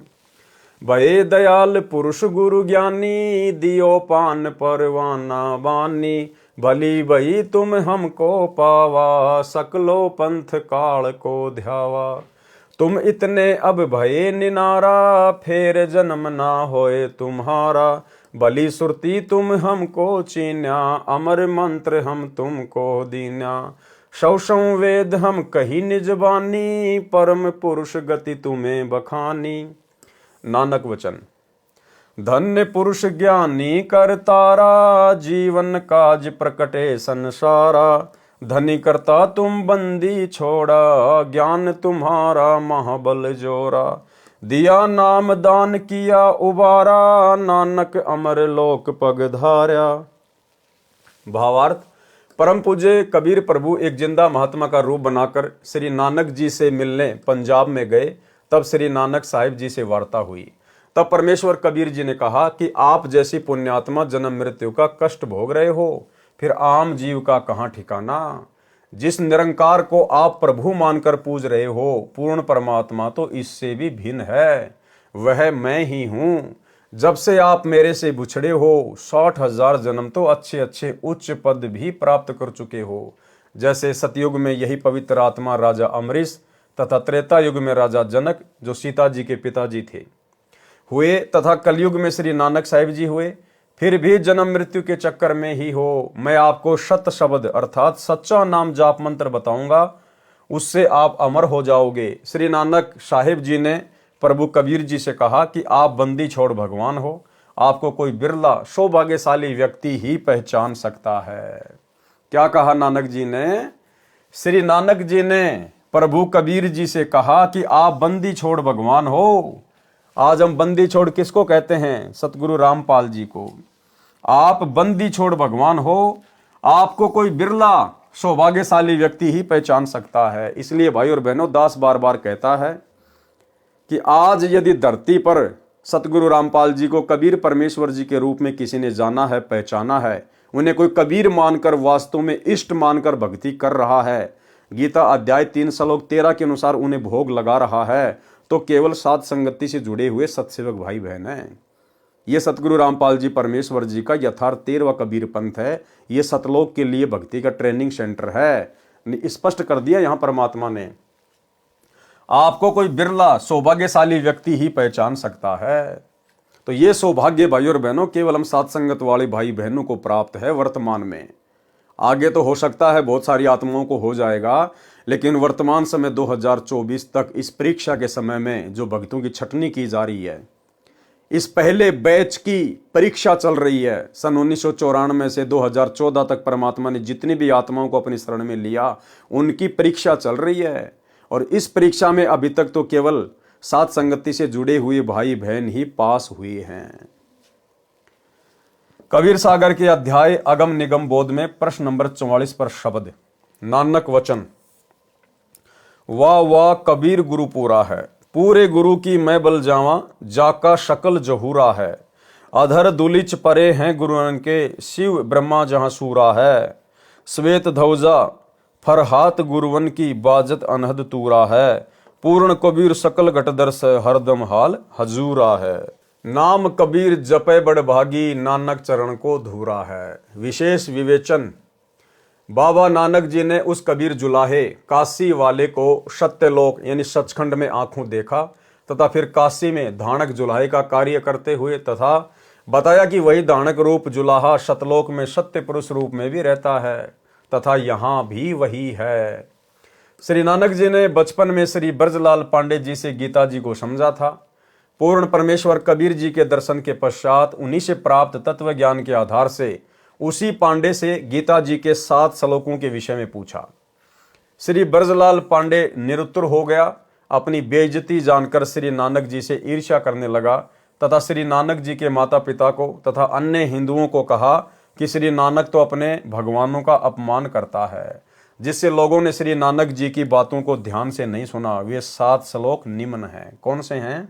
भये दयाल पुरुष गुरु ज्ञानी, दियो पान परवाना बानी, भली भई तुम हमको पावा, सकलो पंथ काल को ध्यावा। तुम इतने अब भये निनारा, फेर जन्म ना होए तुम्हारा, भली सुरती तुम हमको चीन्या, अमर मंत्र हम तुमको दीन्या। सौ वेद हम कही निज बानी, परम पुरुष गति तुम्हें बखानी। नानक वचन। धन्य पुरुष ज्ञानी कर तारा, जीवन काज प्रकटे संसारा, धनी करता तुम बंदी छोड़ा, ज्ञान तुम्हारा महाबल जोरा। दिया नाम दान किया उबारा, नानक अमर लोक पग धार्या। भावार्थ, परम पूज्य कबीर प्रभु एक जिंदा महात्मा का रूप बनाकर श्री नानक जी से मिलने पंजाब में गए। तब श्री नानक साहिब जी से वार्ता हुई। तब परमेश्वर कबीर जी ने कहा कि आप जैसी पुण्यात्मा जन्म मृत्यु का कष्ट भोग रहे हो, फिर आम जीव का कहाँ ठिकाना। जिस निरंकार को आप प्रभु मानकर पूज रहे हो, पूर्ण परमात्मा तो इससे भी भिन्न है, वह मैं ही हूं। जब से आप मेरे से बिछड़े हो, 60,000 जन्म तो अच्छे अच्छे उच्च पद भी प्राप्त कर चुके हो। जैसे सतयुग में यही पवित्र आत्मा राजा अमरीश तथा त्रेता युग में राजा जनक, जो सीता जी के पिताजी थे, हुए, तथा कलयुग में श्री नानक साहिब जी हुए। फिर भी जन्म मृत्यु के चक्कर में ही हो। मैं आपको सत शब्द अर्थात सच्चा नाम जाप मंत्र बताऊंगा, उससे आप अमर हो जाओगे। श्री नानक साहिब जी ने प्रभु कबीर जी से कहा कि आप बंदी छोड़ भगवान हो, आपको कोई बिरला सौभाग्यशाली व्यक्ति ही पहचान सकता है। क्या कहा नानक जी ने? श्री नानक जी ने प्रभु कबीर जी से कहा कि आप बंदी छोड़ भगवान हो। आज हम बंदी छोड़ किसको कहते हैं? सतगुरु रामपाल जी को। आप बंदी छोड़ भगवान हो, आपको कोई बिरला सौभाग्यशाली व्यक्ति ही पहचान सकता है। इसलिए भाई और बहनों, दास बार बार कहता है कि आज यदि धरती पर सतगुरु रामपाल जी को कबीर परमेश्वर जी के रूप में किसी ने जाना है, पहचाना है, उन्हें कोई कबीर मानकर वास्तव में इष्ट मानकर भक्ति कर रहा है, गीता अध्याय 3 श्लोक 13 के अनुसार उन्हें भोग लगा रहा है, तो केवल साध संगति से जुड़े हुए सत्सेवक भाई बहन हैं। ये सतगुरु रामपाल जी परमेश्वर जी का यथार्थ 13वां कबीर पंथ है। ये सतलोक के लिए भक्ति का ट्रेनिंग सेंटर है। स्पष्ट कर दिया यहां परमात्मा ने, आपको कोई बिरला सौभाग्यशाली व्यक्ति ही पहचान सकता है। तो ये सौभाग्य भाई और बहनों केवल हम साध संगत वाले भाई बहनों को प्राप्त है वर्तमान में। आगे तो हो सकता है बहुत सारी आत्माओं को हो जाएगा, लेकिन वर्तमान समय 2024 तक इस परीक्षा के समय में जो भक्तों की छटनी की जा रही है, इस पहले बैच की परीक्षा चल रही है। सन 1994 से 2014 तक परमात्मा ने जितनी भी आत्माओं को अपनी शरण में लिया, उनकी परीक्षा चल रही है। और इस परीक्षा में अभी तक तो केवल साथ संगति से जुड़े हुए भाई बहन ही पास हुए हैं। कबीर सागर के अध्याय अगम निगम बोध में प्रश्न नंबर 44 पर शब्द नानक वचन, वाह वाह कबीर गुरु पूरा है, पूरे गुरु की मैं बल जावा, जाका शकल जहूरा है। अधर दुलिच परे हैं गुरुअन के, शिव ब्रह्मा जहां सूरा है। श्वेत ध्वजा फरहात गुरुवन की, बाजत अनहद तूरा है। पूर्ण कबीर सकल घटदर से, हरदम हाल हजूरा है। नाम कबीर जपे बड़ भागी, नानक चरण को धूरा है। विशेष विवेचन, बाबा नानक जी ने उस कबीर जुलाहे काशी वाले को सत्यलोक यानी सचखंड में आंखों देखा, तथा फिर काशी में धानक जुलाहे का कार्य करते हुए, तथा बताया कि वही धानक रूप जुलाहा सतलोक में सत्य पुरुष रूप में भी रहता है, तथा यहां भी वही है। श्री नानक जी ने बचपन में श्री ब्रजलाल पांडे जी से गीता जी को समझा था। पूर्ण परमेश्वर कबीर जी के दर्शन के पश्चात उन्हीं से प्राप्त तत्व ज्ञान के आधार से उसी पांडे से गीता जी के 7 श्लोकों के विषय में पूछा। श्री ब्रजलाल पांडे निरुत्तर हो गया। अपनी बेइज्जती जानकर श्री नानक जी से ईर्ष्या करने लगा, तथा श्री नानक जी के माता पिता को तथा अन्य हिंदुओं को कहा कि श्री नानक तो अपने भगवानों का अपमान करता है, जिससे लोगों ने श्री नानक जी की बातों को ध्यान से नहीं सुना। वे 7 श्लोक निम्न हैं। कौन से हैं?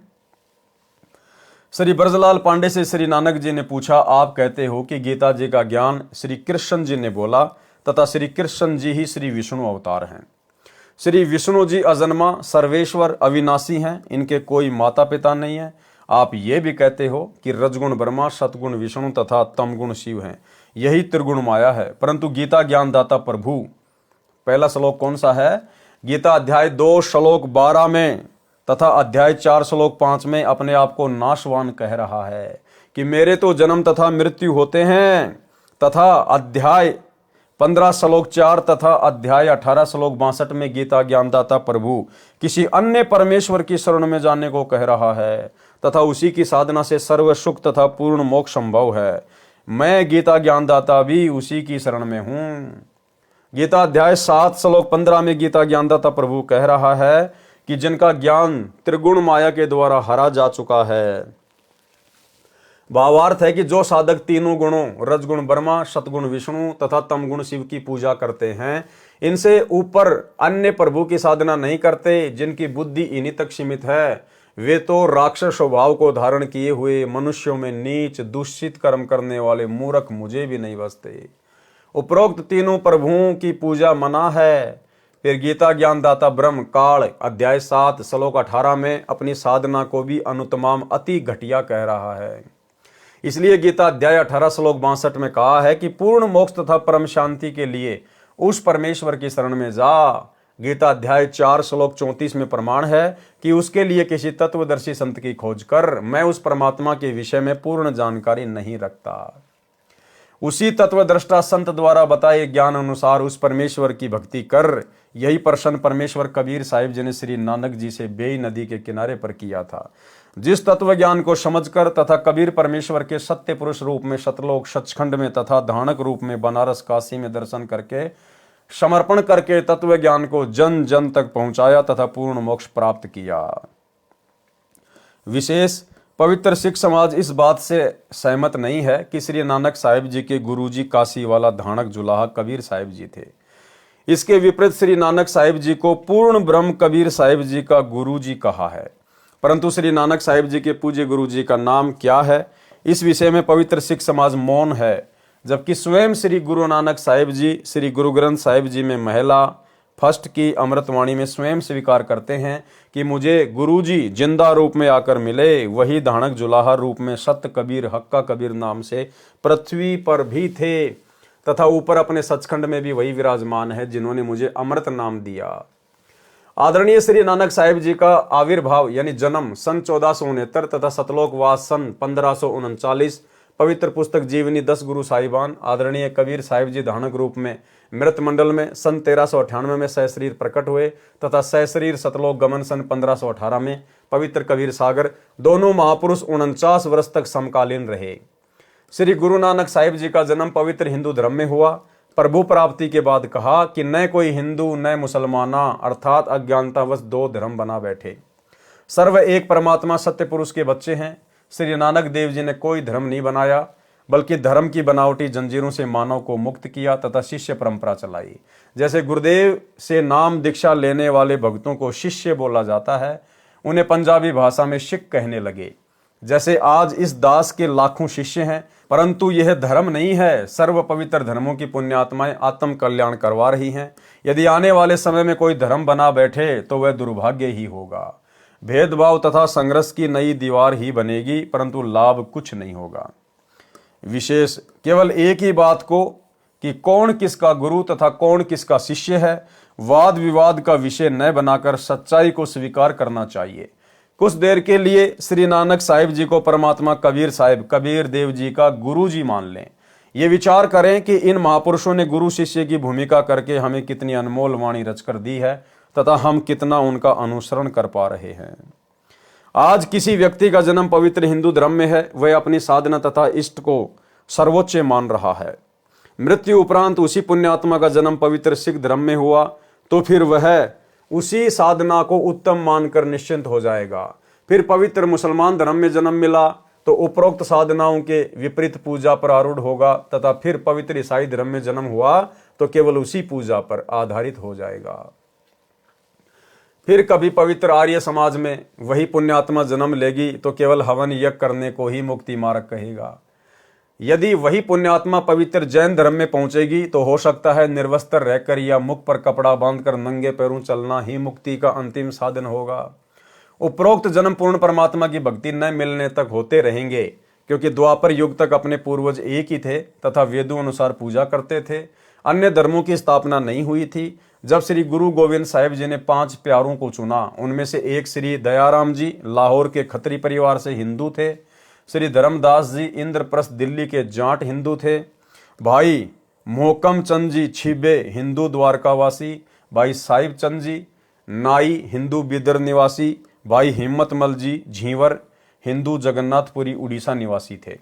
श्री ब्रजलाल पांडे से श्री नानक जी ने पूछा, आप कहते हो कि गीता जी का ज्ञान श्री कृष्ण जी ने बोला, तथा श्री कृष्ण जी ही श्री विष्णु अवतार हैं। श्री विष्णु जी अजन्मा सर्वेश्वर अविनाशी हैं, इनके कोई माता पिता नहीं है। आप ये भी कहते हो कि रजगुण ब्रह्मा, सतगुण विष्णु तथा तमगुण शिव हैं, यही त्रिगुण माया है। परंतु गीता ज्ञानदाता प्रभु, पहला श्लोक कौन सा है? गीता अध्याय 2 श्लोक 12 में तथा अध्याय 4 श्लोक 5 में अपने आप को नाशवान कह रहा है कि मेरे तो जन्म तथा मृत्यु होते हैं, तथा अध्याय 15 श्लोक 4 तथा अध्याय 18 श्लोक 62 में गीता ज्ञानदाता प्रभु किसी अन्य परमेश्वर की शरण में जाने को कह रहा है, तथा उसी की साधना से सर्व सुख तथा पूर्ण मोक्ष संभव है। मैं गीता ज्ञानदाता भी उसी की शरण में हूं। गीता अध्याय 7 श्लोक 15 में गीता ज्ञानदाता प्रभु कह रहा है कि जिनका ज्ञान त्रिगुण माया के द्वारा हरा जा चुका है। भावार्थ है कि जो साधक तीनों गुणों रजगुण ब्रह्मा, सतगुण विष्णु तथा तमगुण शिव की पूजा करते हैं, इनसे ऊपर अन्य प्रभु की साधना नहीं करते, जिनकी बुद्धि इन्हीं तक सीमित है, वे तो राक्षस स्वभाव को धारण किए हुए मनुष्यों में नीच दूषित कर्म करने वाले मूर्ख मुझे भी नहीं बसते। उपरोक्त तीनों प्रभुओं की पूजा मना है। फिर गीता ज्ञानदाता ब्रह्म काल अध्याय 7 श्लोक 18 में अपनी साधना को भी अनुत्तमाम अति घटिया कह रहा है। इसलिए गीता अध्याय 18 श्लोक 62 में कहा है कि पूर्ण मोक्ष तथा परम शांति के लिए उस परमेश्वर की शरण में जा। गीता अध्याय 4 श्लोक 34 में प्रमाण है कि उसके लिए किसी तत्वदर्शी संत की खोज कर। मैं उस परमात्मा के विषय में पूर्ण जानकारी नहीं रखता। उसी तत्वद्रष्टा संत द्वारा बताए ज्ञान अनुसार उस परमेश्वर की भक्ति कर। यही प्रश्न परमेश्वर कबीर साहिब जी ने श्री नानक जी से बेई नदी के किनारे पर किया था। जिस तत्व ज्ञान को समझकर तथा कबीर परमेश्वर के सत्य पुरुष रूप में सतलोक सचखंड में तथा धानक रूप में बनारस काशी में दर्शन करके समर्पण करके तत्व ज्ञान को जन जन तक पहुंचाया तथा पूर्ण मोक्ष प्राप्त किया। विशेष पवित्र सिख समाज इस बात से सहमत नहीं है कि श्री नानक साहिब जी के गुरुजी काशी वाला धानक जुलाहा कबीर साहिब जी थे। इसके विपरीत श्री नानक साहिब जी को पूर्ण ब्रह्म कबीर साहिब जी का गुरुजी कहा है। परंतु श्री नानक साहिब जी के पूज्य गुरुजी का नाम क्या है, इस विषय में पवित्र सिख समाज मौन है, जबकि स्वयं श्री गुरु नानक साहिब जी श्री गुरु ग्रंथ साहिब जी में महिला फर्स्ट की अमृतवाणी में स्वयं स्वीकार करते हैं कि मुझे गुरुजी जिंदा रूप में आकर मिले। वही धानक जुलाहा रूप में सत कबीर हक्का कबीर नाम से पृथ्वी पर भी थे तथा ऊपर अपने सचखंड में भी वही विराजमान है जिन्होंने मुझे अमृत नाम दिया। आदरणीय श्री नानक साहिब जी का आविर्भाव यानी जन्म सन 1469 तथा सतलोकवास सन 1539। पवित्र पुस्तक जीवनी 10 गुरु साहिबान आदरणीय कबीर साहिब जी धानक रूप में मृत मंडल में सन 1398 में सहशरीर प्रकट हुए तथा सहशरीर सतलोक गमन सन 1518 में पवित्र कबीर सागर। दोनों महापुरुष 49 वर्ष तक समकालीन रहे। श्री गुरु नानक साहिब जी का जन्म पवित्र हिंदू धर्म में हुआ। प्रभु प्राप्ति के बाद कहा कि न कोई हिंदू न मुसलमाना अर्थात अज्ञानतावश दो धर्म बना बैठे। सर्व एक परमात्मा सत्य पुरुष के बच्चे हैं। श्री नानक देव जी ने कोई धर्म नहीं बनाया बल्कि धर्म की बनावटी जंजीरों से मानव को मुक्त किया तथा शिष्य परंपरा चलाई। जैसे गुरुदेव से नाम दीक्षा लेने वाले भक्तों को शिष्य बोला जाता है, उन्हें पंजाबी भाषा में सिख कहने लगे। जैसे आज इस दास के लाखों शिष्य हैं, परंतु यह धर्म नहीं है। सर्व पवित्र धर्मों की पुण्यात्माएं आत्म कल्याण करवा रही हैं। यदि आने वाले समय में कोई धर्म बना बैठे तो वह दुर्भाग्य ही होगा। भेदभाव तथा संघर्ष की नई दीवार ही बनेगी, परंतु लाभ कुछ नहीं होगा। विशेष केवल एक ही बात को कि कौन किसका गुरु तथा कौन किसका शिष्य है वाद विवाद का विषय न बनाकर सच्चाई को स्वीकार करना चाहिए। कुछ देर के लिए श्री नानक साहिब जी को परमात्मा कबीर साहिब कबीर देव जी का गुरु जी मान लें। ये विचार करें कि इन महापुरुषों ने गुरु शिष्य की भूमिका करके हमें कितनी अनमोल वाणी रचकर दी है तथा हम कितना उनका अनुसरण कर पा रहे हैं। आज किसी व्यक्ति का जन्म पवित्र हिंदू धर्म में है, वह अपनी साधना तथा इष्ट को सर्वोच्च मान रहा है। मृत्यु उपरांत उसी पुण्यात्मा का जन्म पवित्र सिख धर्म में हुआ तो फिर वह उसी साधना को उत्तम मानकर निश्चिंत हो जाएगा। फिर पवित्र मुसलमान धर्म में जन्म मिला तो उपरोक्त साधनाओं के विपरीत पूजा पर आरूढ़ होगा तथा फिर पवित्र ईसाई धर्म में जन्म हुआ तो केवल उसी पूजा पर आधारित हो जाएगा। फिर कभी पवित्र आर्य समाज में वही पुण्यात्मा जन्म लेगी तो केवल हवन यज्ञ करने को ही मुक्ति मार्ग कहेगा। यदि वही पुण्यात्मा पवित्र जैन धर्म में पहुंचेगी तो हो सकता है निर्वस्त्र रहकर या मुख पर कपड़ा बांधकर नंगे पैरों चलना ही मुक्ति का अंतिम साधन होगा। उपरोक्त जन्म पूर्ण परमात्मा की भक्ति न मिलने तक होते रहेंगे, क्योंकि द्वापर युग तक अपने पूर्वज एक ही थे तथा वेदों अनुसार पूजा करते थे। अन्य धर्मों की स्थापना नहीं हुई थी। जब श्री गुरु गोविंद साहिब जी ने 5 प्यारों को चुना, उनमें से एक श्री दयाराम जी लाहौर के खत्री परिवार से हिंदू थे। श्री धर्मदास जी इंद्रप्रस्थ दिल्ली के जाट हिंदू थे। भाई मोहकम चंद जी छिबे हिंदू द्वारकावासी। भाई साहिब चंद जी नाई हिंदू बिदर निवासी। भाई हिम्मतमल जी झींवर हिंदू जगन्नाथपुरी उड़ीसा निवासी थे।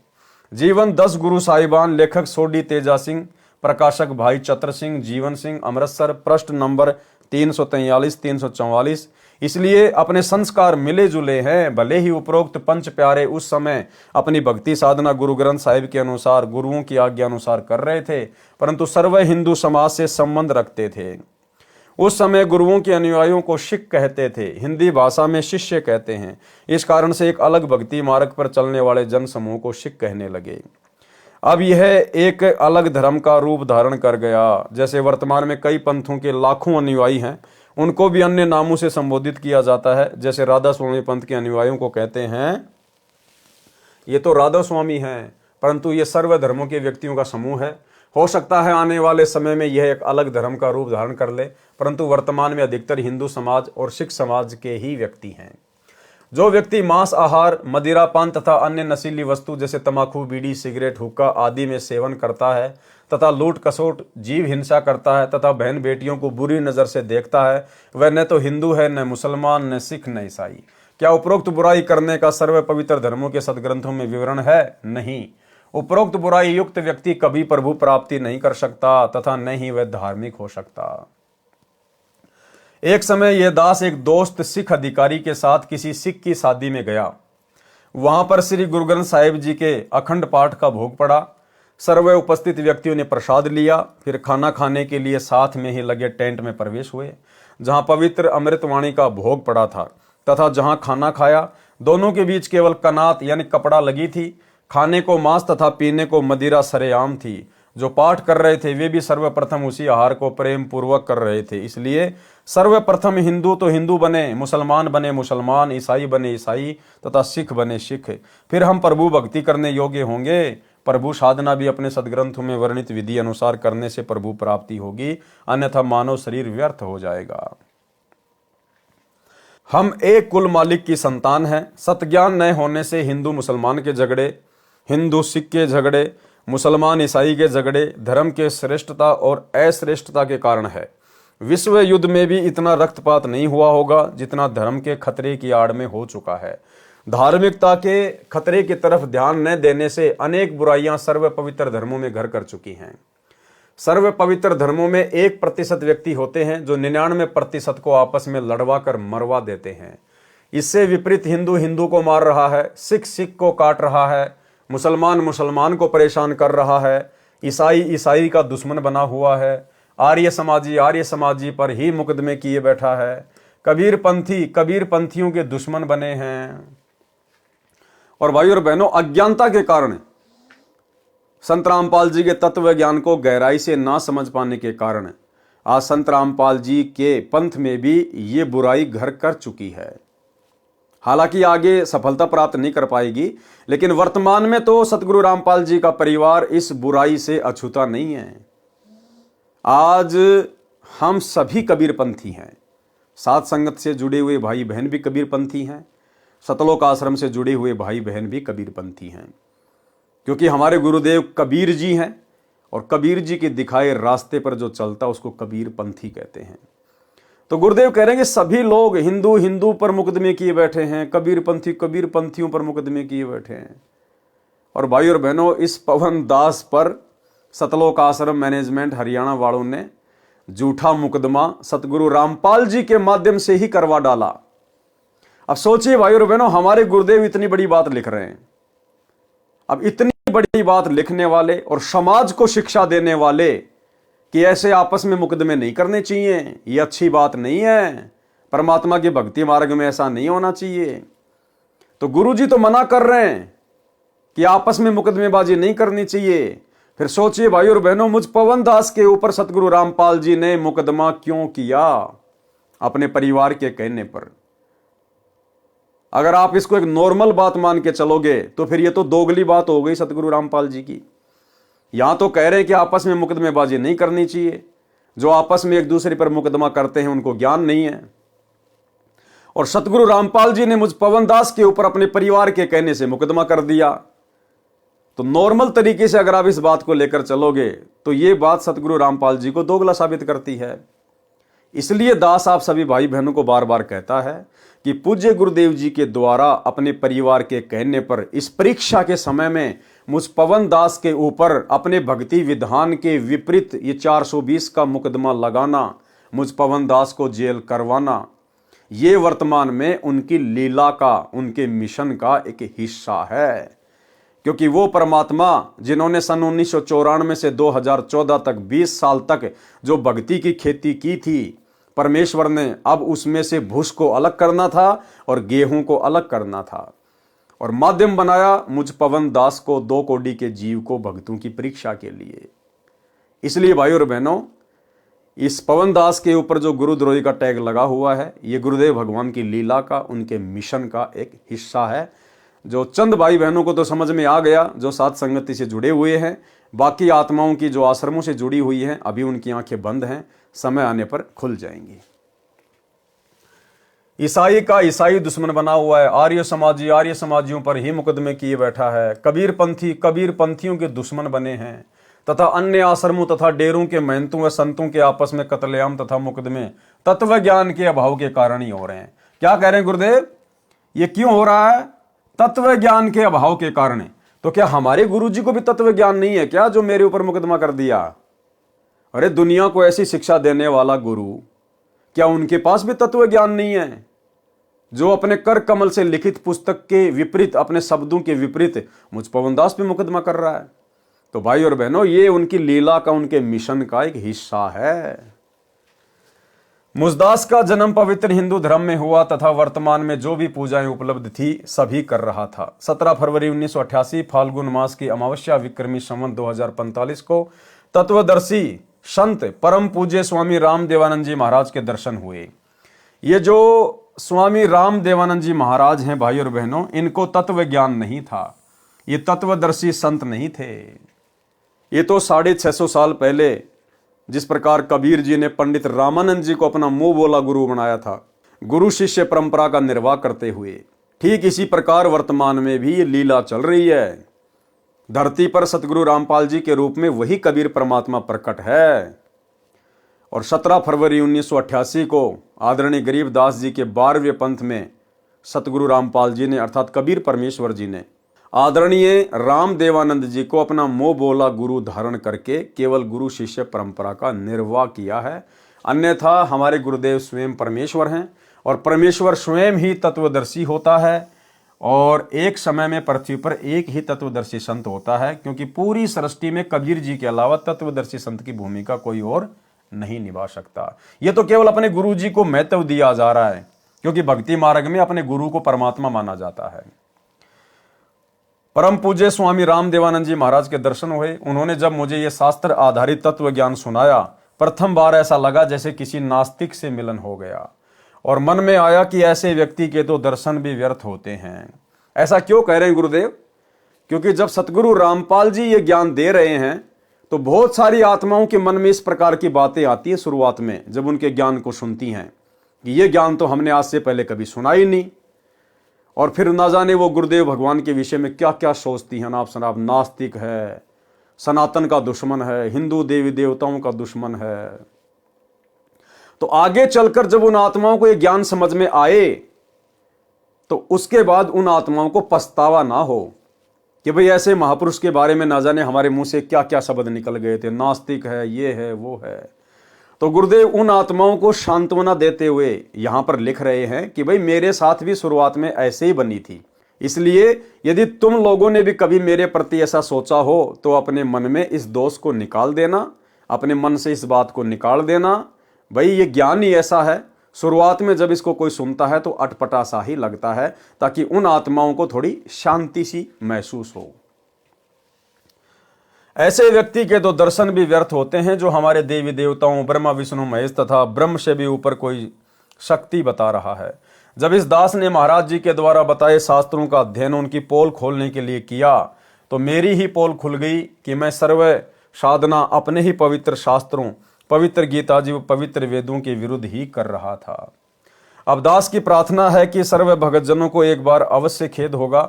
जीवन 10 गुरु साहिबान लेखक सोडी तेजा सिंह प्रकाशक भाई चतर सिंह, जीवन सिंह, अमृतसर, पृष्ठ नंबर 343 344। इसलिए अपने संस्कार मिले जुले हैं। भले ही उपरोक्त पंच प्यारे उस समय अपनी भक्ति साधना गुरु ग्रंथ साहिब के अनुसार, गुरुओं की आज्ञा अनुसार कर रहे थे, परंतु सर्व हिंदू समाज से संबंध रखते थे। उस समय गुरुओं के अनुयायियों को सिख कहते थे, हिंदी भाषा में शिष्य कहते हैं। इस कारण से एक अलग भक्ति मार्ग पर चलने वाले जन समूह को सिख कहने लगे। अब यह एक अलग धर्म का रूप धारण कर गया। जैसे वर्तमान में कई पंथों के लाखों अनुयायी हैं, उनको भी अन्य नामों से संबोधित किया जाता है। जैसे राधा स्वामी पंथ के अनुयायियों को कहते हैं ये तो राधा स्वामी हैं, परंतु ये सर्व धर्मों के व्यक्तियों का समूह है। हो सकता है आने वाले समय में यह एक अलग धर्म का रूप धारण कर ले, परंतु वर्तमान में अधिकतर हिंदू समाज और सिख समाज के ही व्यक्ति हैं। जो व्यक्ति मांस आहार, मदिरा पान तथा अन्य नशीली वस्तु जैसे तंबाकू, बीड़ी, सिगरेट, हुक्का आदि में सेवन करता है तथा लूट कसोट, जीव हिंसा करता है तथा बहन बेटियों को बुरी नजर से देखता है, वह न तो हिंदू है, न मुसलमान, न सिख, न ईसाई। क्या उपरोक्त बुराई करने का सर्व पवित्र धर्मों के सदग्रंथों में विवरण है? नहीं। उपरोक्त बुराई युक्त व्यक्ति कभी प्रभु प्राप्ति नहीं कर सकता तथा न ही वह धार्मिक हो सकता। एक समय यह दास एक दोस्त सिख अधिकारी के साथ किसी सिख की शादी में गया। वहां पर श्री गुरु ग्रंथ साहिब जी के अखंड पाठ का भोग पड़ा। सर्व उपस्थित व्यक्तियों ने प्रसाद लिया, फिर खाना खाने के लिए साथ में ही लगे टेंट में प्रवेश हुए, जहां पवित्र अमृतवाणी का भोग पड़ा था तथा जहां खाना खाया। दोनों के बीच केवल कनात यानी कपड़ा लगी थी। खाने को मांस तथा पीने को मदिरा सरेआम थी। जो पाठ कर रहे थे वे भी सर्वप्रथम उसी आहार को प्रेम पूर्वक कर रहे थे। इसलिए सर्वप्रथम हिंदू तो हिंदू बने मुसलमान, ईसाई बने ईसाई तथा सिख बने सिख। फिर हम प्रभु भक्ति करने योग्य होंगे। प्रभु साधना भी अपने सदग्रंथों में वर्णित विधि अनुसार करने से प्रभु प्राप्ति होगी, अन्यथा मानव शरीर व्यर्थ हो जाएगा। हम एक कुल मालिक की संतान हैं। सत्ज्ञान न होने से हिंदू मुसलमान के झगड़े, हिंदू सिख के झगड़े, मुसलमान ईसाई के झगड़े धर्म के श्रेष्ठता और अश्रेष्ठता के कारण है। विश्व युद्ध में भी इतना रक्तपात नहीं हुआ होगा जितना धर्म के खतरे की आड़ में हो चुका है। धार्मिकता के खतरे की तरफ ध्यान न देने से अनेक बुराइयां सर्व पवित्र धर्मों में घर कर चुकी हैं। सर्व पवित्र धर्मों में 1% व्यक्ति होते हैं जो 99% को आपस में लड़वा कर मरवा देते हैं। इससे विपरीत हिंदू हिंदू को मार रहा है, सिख सिख को काट रहा है, मुसलमान मुसलमान को परेशान कर रहा है, ईसाई ईसाई का दुश्मन बना हुआ है, आर्य समाजी पर ही मुकदमे किए बैठा है, कबीर पंथियों के दुश्मन बने हैं। और भाइयों और बहनों, अज्ञानता के कारण, संत रामपाल जी के तत्व ज्ञान को गहराई से ना समझ पाने के कारण आज संत रामपाल जी के पंथ में भी ये बुराई घर कर चुकी है। हालांकि आगे सफलता प्राप्त नहीं कर पाएगी, लेकिन वर्तमान में तो सतगुरु रामपाल जी का परिवार इस बुराई से अछूता नहीं है। आज हम सभी कबीरपंथी हैं। साथ संगत से जुड़े हुए भाई बहन भी कबीरपंथी हैं। सतलोक आश्रम से जुड़े हुए भाई बहन भी कबीरपंथी हैं, क्योंकि हमारे गुरुदेव कबीर जी हैं और कबीर जी के दिखाए रास्ते पर जो चलता उसको कबीरपंथी कहते हैं। तो गुरुदेव कह रहे हैं कि सभी लोग हिंदू हिंदू पर मुकदमे किए बैठे हैं, कबीरपंथी कबीरपंथियों पर मुकदमे किए बैठे हैं। और भाई और बहनों, इस पवन दास पर सतलोक आश्रम मैनेजमेंट हरियाणा वालों ने झूठा मुकदमा सतगुरु रामपाल जी के माध्यम से ही करवा डाला। अब सोचिए भाई और बहनों, हमारे गुरुदेव इतनी बड़ी बात लिख रहे हैं। अब इतनी बड़ी बात लिखने वाले और समाज को शिक्षा देने वाले कि ऐसे आपस में मुकदमे नहीं करने चाहिए, ये अच्छी बात नहीं है, परमात्मा के भक्ति मार्ग में ऐसा नहीं होना चाहिए। तो गुरुजी तो मना कर रहे हैं कि आपस में मुकदमेबाजी नहीं करनी चाहिए। फिर सोचिए भाई और बहनों, मुझ पवन दास के ऊपर सतगुरु रामपाल जी ने मुकदमा क्यों किया? अपने परिवार के कहने पर। अगर आप इसको एक नॉर्मल बात मान के चलोगे तो फिर ये तो दोगली बात हो गई सतगुरु रामपाल जी की। यहां तो कह रहे हैं कि आपस में मुकदमेबाजी नहीं करनी चाहिए। जो आपस में एक दूसरे पर मुकदमा करते हैं उनको ज्ञान नहीं है। और सतगुरु रामपाल जी ने मुझ पवन दास के ऊपर अपने परिवार के कहने से मुकदमा कर दिया। तो नॉर्मल तरीके से अगर आप इस बात को लेकर चलोगे तो ये बात सतगुरु रामपाल जी को दोगला साबित करती है। इसलिए दास आप सभी भाई बहनों को बार बार कहता है कि पूज्य गुरुदेव जी के द्वारा अपने परिवार के कहने पर इस परीक्षा के समय में मुझ पवन दास के ऊपर अपने भक्ति विधान के विपरीत ये 420 का मुकदमा लगाना, मुझ पवन दास को जेल करवाना, ये वर्तमान में उनकी लीला का, उनके मिशन का एक हिस्सा है। क्योंकि वो परमात्मा जिन्होंने सन 1994 से 2014 तक 20 साल तक जो भक्ति की खेती की थी, परमेश्वर ने अब उसमें से भूस को अलग करना था और गेहूं को अलग करना था और माध्यम बनाया मुझ पवन दास को 2 कोटि के जीव को भक्तों की परीक्षा के लिए। इसलिए भाइयों और बहनों, इस पवन दास के ऊपर जो गुरुद्रोही का टैग लगा हुआ है, ये गुरुदेव भगवान की लीला का, उनके मिशन का एक हिस्सा है। जो चंद भाई बहनों को तो समझ में आ गया, जो साथ संगति से जुड़े हुए हैं। बाकी आत्माओं की जो आश्रमों से जुड़ी हुई हैं, अभी उनकी आंखें बंद हैं, समय आने पर खुल जाएंगी। ईसाई का ईसाई दुश्मन बना हुआ है, आर्य समाजियों पर ही मुकदमे किए बैठा है। कबीर पंथियों के दुश्मन बने हैं तथा अन्य आश्रमों तथा डेरों के महंतों व संतों के आपस में कत्लेआम तथा मुकदमे तत्व ज्ञान के अभाव के कारण ही हो रहे हैं। क्या कह रहे हैं गुरुदेव? ये क्यों हो रहा है? तत्व ज्ञान के अभाव के कारण। तो क्या हमारे गुरुजी को भी तत्व ज्ञान नहीं है क्या, जो मेरे ऊपर मुकदमा कर दिया? अरे दुनिया को ऐसी शिक्षा देने वाला गुरु, क्या उनके पास भी तत्व ज्ञान नहीं है? जो अपने कर कमल से लिखित पुस्तक के विपरीत, अपने शब्दों के विपरीत मुझ पवन दास पे मुकदमा कर रहा है। तो भाई और बहनों, ये उनकी लीला का, उनके मिशन का एक हिस्सा है। मुझदास का जन्म पवित्र हिंदू धर्म में हुआ तथा वर्तमान में जो भी पूजाएं उपलब्ध थी सभी कर रहा था। 17 फरवरी 1988 फाल्गुन मास की अमावस्या विक्रमी संवत 2045 को तत्वदर्शी संत परम पूज्य स्वामी राम देवानंद जी महाराज के दर्शन हुए। ये जो स्वामी राम देवानंद जी महाराज हैं भाई और बहनों, इनको तत्व ज्ञान नहीं था, ये तत्वदर्शी संत नहीं थे। ये तो 650 साल पहले जिस प्रकार कबीर जी ने पंडित रामानंद जी को अपना मुंह बोला गुरु बनाया था, गुरु शिष्य परंपरा का निर्वाह करते हुए, ठीक इसी प्रकार वर्तमान में भी ये लीला चल रही है। धरती पर सतगुरु रामपाल जी के रूप में वही कबीर परमात्मा प्रकट है। और 17 फरवरी 1988 को आदरणीय गरीबदास जी के 12वें पंथ में सतगुरु रामपाल जी ने, अर्थात कबीर परमेश्वर जी ने, आदरणीय राम देवानंद जी को अपना मोह बोला गुरु धारण करके केवल गुरु शिष्य परंपरा का निर्वाह किया है। अन्यथा हमारे गुरुदेव स्वयं परमेश्वर हैं और परमेश्वर स्वयं ही तत्वदर्शी होता है। और एक समय में पृथ्वी पर एक ही तत्वदर्शी संत होता है, क्योंकि पूरी सृष्टि में कबीर जी के अलावा तत्वदर्शी संत की भूमिका कोई और नहीं निभा सकता। ये तो केवल अपने गुरु जी को महत्व दिया जा रहा है, क्योंकि भक्ति मार्ग में अपने गुरु को परमात्मा माना जाता है। परम पूज्य स्वामी राम देवानंद जी महाराज के दर्शन हुए। उन्होंने जब मुझे ये शास्त्र आधारित तत्व ज्ञान सुनाया, प्रथम बार ऐसा लगा जैसे किसी नास्तिक से मिलन हो गया और मन में आया कि ऐसे व्यक्ति के तो दर्शन भी व्यर्थ होते हैं। ऐसा क्यों कह रहे हैं गुरुदेव? क्योंकि जब सतगुरु रामपाल जी ये ज्ञान दे रहे हैं तो बहुत सारी आत्माओं के मन में इस प्रकार की बातें आती है शुरुआत में, जब उनके ज्ञान को सुनती हैं कि ये ज्ञान तो हमने आज से पहले कभी सुना ही नहीं। और फिर ना जाने वो गुरुदेव भगवान के विषय में क्या क्या सोचती हैं। नाप शनाप नास्तिक है, सनातन का दुश्मन है, हिंदू देवी देवताओं का दुश्मन है। तो आगे चलकर जब उन आत्माओं को ये ज्ञान समझ में आए तो उसके बाद उन आत्माओं को पछतावा ना हो कि भाई ऐसे महापुरुष के बारे में ना जाने हमारे मुंह से क्या क्या शब्द निकल गए थे, नास्तिक है, ये है, वो है। तो गुरुदेव उन आत्माओं को सांत्वना देते हुए यहां पर लिख रहे हैं कि भाई मेरे साथ भी शुरुआत में ऐसे ही बनी थी, इसलिए यदि तुम लोगों ने भी कभी मेरे प्रति ऐसा सोचा हो तो अपने मन में इस दोष को निकाल देना, अपने मन से इस बात को निकाल देना। भाई ये ज्ञान ही ऐसा है, शुरुआत में जब इसको कोई सुनता है तो अटपटा सा ही लगता है, ताकि उन आत्माओं को थोड़ी शांति सी महसूस हो। ऐसे व्यक्ति के तो दर्शन भी व्यर्थ होते हैं जो हमारे देवी देवताओं ब्रह्मा विष्णु महेश तथा ब्रह्म से भी ऊपर कोई शक्ति बता रहा है। जब इस दास ने महाराज जी के द्वारा बताए शास्त्रों का अध्ययन उनकी पोल खोलने के लिए किया तो मेरी ही पोल खुल गई कि मैं सर्व साधना अपने ही पवित्र शास्त्रों, पवित्र गीता जी व पवित्र वेदों के विरुद्ध ही कर रहा था। अब दास की प्रार्थना है कि सर्व भगतजनों को एक बार अवश्य खेद होगा,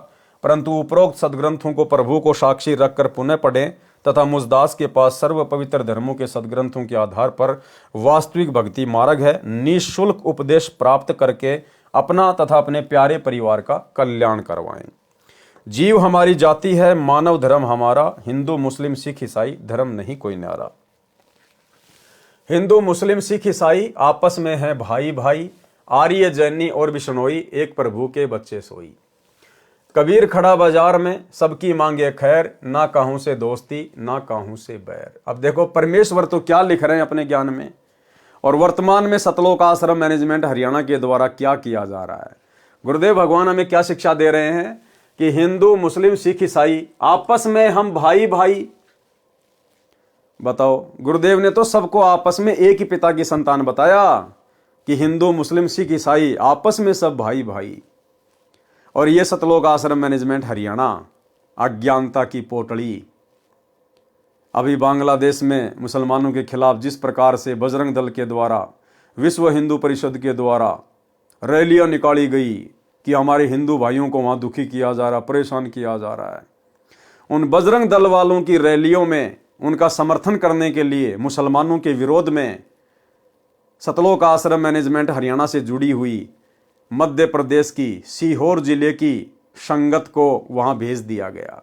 परंतु उपरोक्त सदग्रंथों को प्रभु को साक्षी रखकर पुनः पढ़ें तथा मुझ दास के पास सर्व पवित्र धर्मों के सदग्रंथों के आधार पर वास्तविक भक्ति मार्ग है। निःशुल्क उपदेश प्राप्त करके अपना तथा अपने प्यारे परिवार का कल्याण करवाएं। जीव हमारी जाति है, मानव धर्म हमारा, हिंदू मुस्लिम सिख ईसाई धर्म नहीं कोई न्यारा। हिंदू मुस्लिम सिख ईसाई आपस में है भाई भाई, आर्य जैनी और बिश्नोई एक प्रभु के बच्चे सोई। कबीर खड़ा बाजार में सबकी मांगे खैर, ना काहू से दोस्ती ना काहू से बैर। अब देखो परमेश्वर तो क्या लिख रहे हैं अपने ज्ञान में, और वर्तमान में सतलोक आश्रम मैनेजमेंट हरियाणा के द्वारा क्या किया जा रहा है। गुरुदेव भगवान हमें क्या शिक्षा दे रहे हैं कि हिंदू मुस्लिम सिख ईसाई आपस में हम भाई भाई। बताओ, गुरुदेव ने तो सबको आपस में एक ही पिता की संतान बताया कि हिंदू मुस्लिम सिख ईसाई आपस में सब भाई भाई। और ये सतलोक आश्रम मैनेजमेंट हरियाणा अज्ञानता की पोटली। अभी बांग्लादेश में मुसलमानों के खिलाफ जिस प्रकार से बजरंग दल के द्वारा, विश्व हिंदू परिषद के द्वारा रैलियां निकाली गई कि हमारे हिंदू भाइयों को वहां दुखी किया जा रहा, परेशान किया जा रहा है, उन बजरंग दल वालों की रैलियों में उनका समर्थन करने के लिए मुसलमानों के विरोध में सतलोक आश्रम मैनेजमेंट हरियाणा से जुड़ी हुई मध्य प्रदेश की सीहोर जिले की संगत को वहां भेज दिया गया।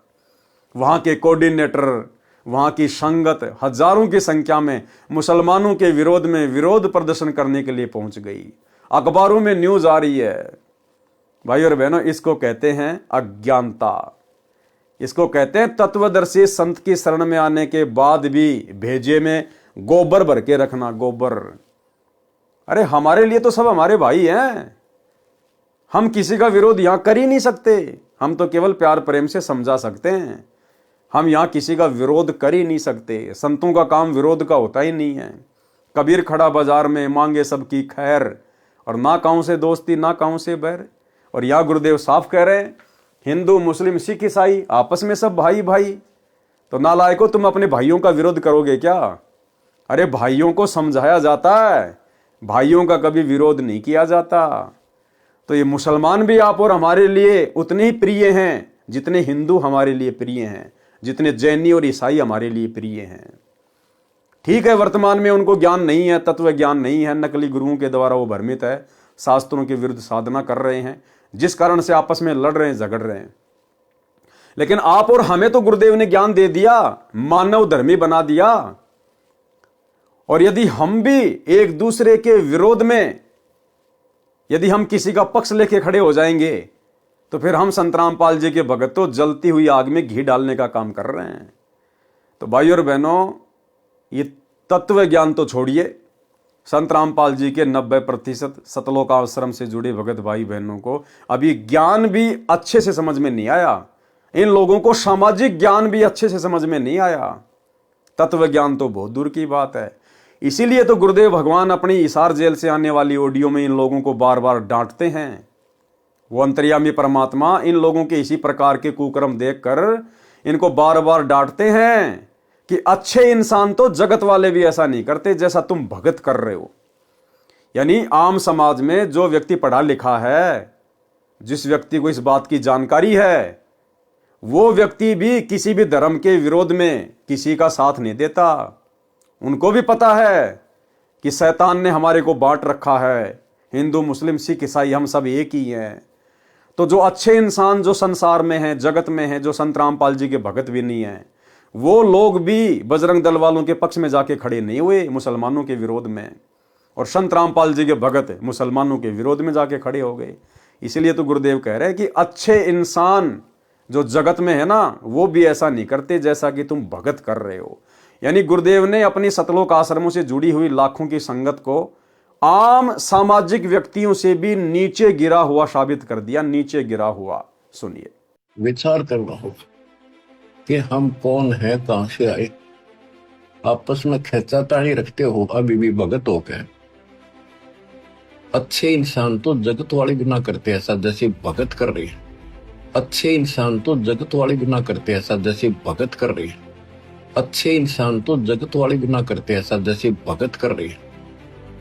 वहां के कोऑर्डिनेटर, वहां की संगत हजारों की संख्या में मुसलमानों के विरोध में विरोध प्रदर्शन करने के लिए पहुंच गई। अखबारों में न्यूज आ रही है। भाई और बहनों, इसको कहते हैं अज्ञानता। इसको कहते हैं तत्वदर्शी संत की शरण में आने के बाद भी भेजे में गोबर भर के रखना। गोबर, अरे हमारे लिए तो सब हमारे भाई हैं। हम किसी का विरोध यहां कर ही नहीं सकते। हम तो केवल प्यार प्रेम से समझा सकते हैं। हम यहां किसी का विरोध कर ही नहीं सकते। संतों का काम विरोध का होता ही नहीं है। कबीर खड़ा बाजार में मांगे सबकी खैर, और ना काहू से दोस्ती ना काहू से बैर। और यहां गुरुदेव साफ कह रहे हैं हिंदू मुस्लिम सिख ईसाई आपस में सब भाई भाई। तो नालायकों, तुम अपने भाइयों का विरोध करोगे क्या? अरे भाइयों को समझाया जाता है, भाइयों का कभी विरोध नहीं किया जाता। तो ये मुसलमान भी आप और हमारे लिए उतने ही प्रिय हैं जितने हिंदू हमारे लिए प्रिय हैं, जितने जैनी और ईसाई हमारे लिए प्रिय हैं। ठीक है, वर्तमान में उनको ज्ञान नहीं है, तत्व ज्ञान नहीं है, नकली गुरुओं के द्वारा वो भ्रमित है, शास्त्रों के विरुद्ध साधना कर रहे हैं, जिस कारण से आपस में लड़ रहे हैं, झगड़ रहे हैं। लेकिन आप और हमें तो गुरुदेव ने ज्ञान दे दिया, मानव धर्मी बना दिया। और यदि हम भी एक दूसरे के विरोध में, यदि हम किसी का पक्ष लेके खड़े हो जाएंगे, तो फिर हम संत रामपाल जी के भगत तो जलती हुई आग में घी डालने का काम कर रहे हैं। तो भाई और बहनों, ये तत्व ज्ञान तो छोड़िए। संत रामपाल जी के 90% सतलोक आश्रम से जुड़े भगत भाई बहनों को अभी ज्ञान भी अच्छे से समझ में नहीं आया। इन लोगों को सामाजिक ज्ञान भी अच्छे से समझ में नहीं आया। तत्व ज्ञान तो बहुत दूर की बात है। इसीलिए तो गुरुदेव भगवान अपनी हिसार जेल से आने वाली ऑडियो में इन लोगों को बार बार डांटते हैं। वो अंतर्यामी परमात्मा इन लोगों के इसी प्रकार के कुकर्म देखकर इनको बार बार डांटते हैं कि अच्छे इंसान तो जगत वाले भी ऐसा नहीं करते जैसा तुम भगत कर रहे हो। यानी आम समाज में जो व्यक्ति पढ़ा लिखा है, जिस व्यक्ति को इस बात की जानकारी है, वो व्यक्ति भी किसी भी धर्म के विरोध में किसी का साथ नहीं देता। उनको भी पता है कि शैतान ने हमारे को बांट रखा है, हिंदू मुस्लिम सिख ईसाई हम सब एक ही हैं। तो जो अच्छे इंसान जो संसार में हैं, जगत में हैं, जो संत रामपाल जी के भगत भी नहीं हैं, वो लोग भी बजरंग दल वालों के पक्ष में जाके खड़े नहीं हुए मुसलमानों के विरोध में, और संत रामपाल जी के भगत मुसलमानों के विरोध में जाके खड़े हो गए। इसलिए तो गुरुदेव कह रहे हैं कि अच्छे इंसान जो जगत में है ना, वो भी ऐसा नहीं करते जैसा कि तुम भगत कर रहे हो। यानी गुरुदेव ने अपनी सतलोक आश्रमों से जुड़ी हुई लाखों की संगत को आम सामाजिक व्यक्तियों से भी नीचे गिरा हुआ साबित कर दिया, नीचे गिरा हुआ। सुनिए। विचार करना होगा कि हम कौन है, कहां से आए। आपस में खेचातानी रखते हो अभी भी भगत हो गए। अच्छे इंसान तो जगत वाले भी ना करते ऐसा जैसे भगत कर रही है। अच्छे इंसान तो जगत वाले भी ना करते ऐसा जैसे भगत कर रही है। अच्छे इंसान तो जगत वाले भी ना करते ऐसा जैसे भगत कर रही है।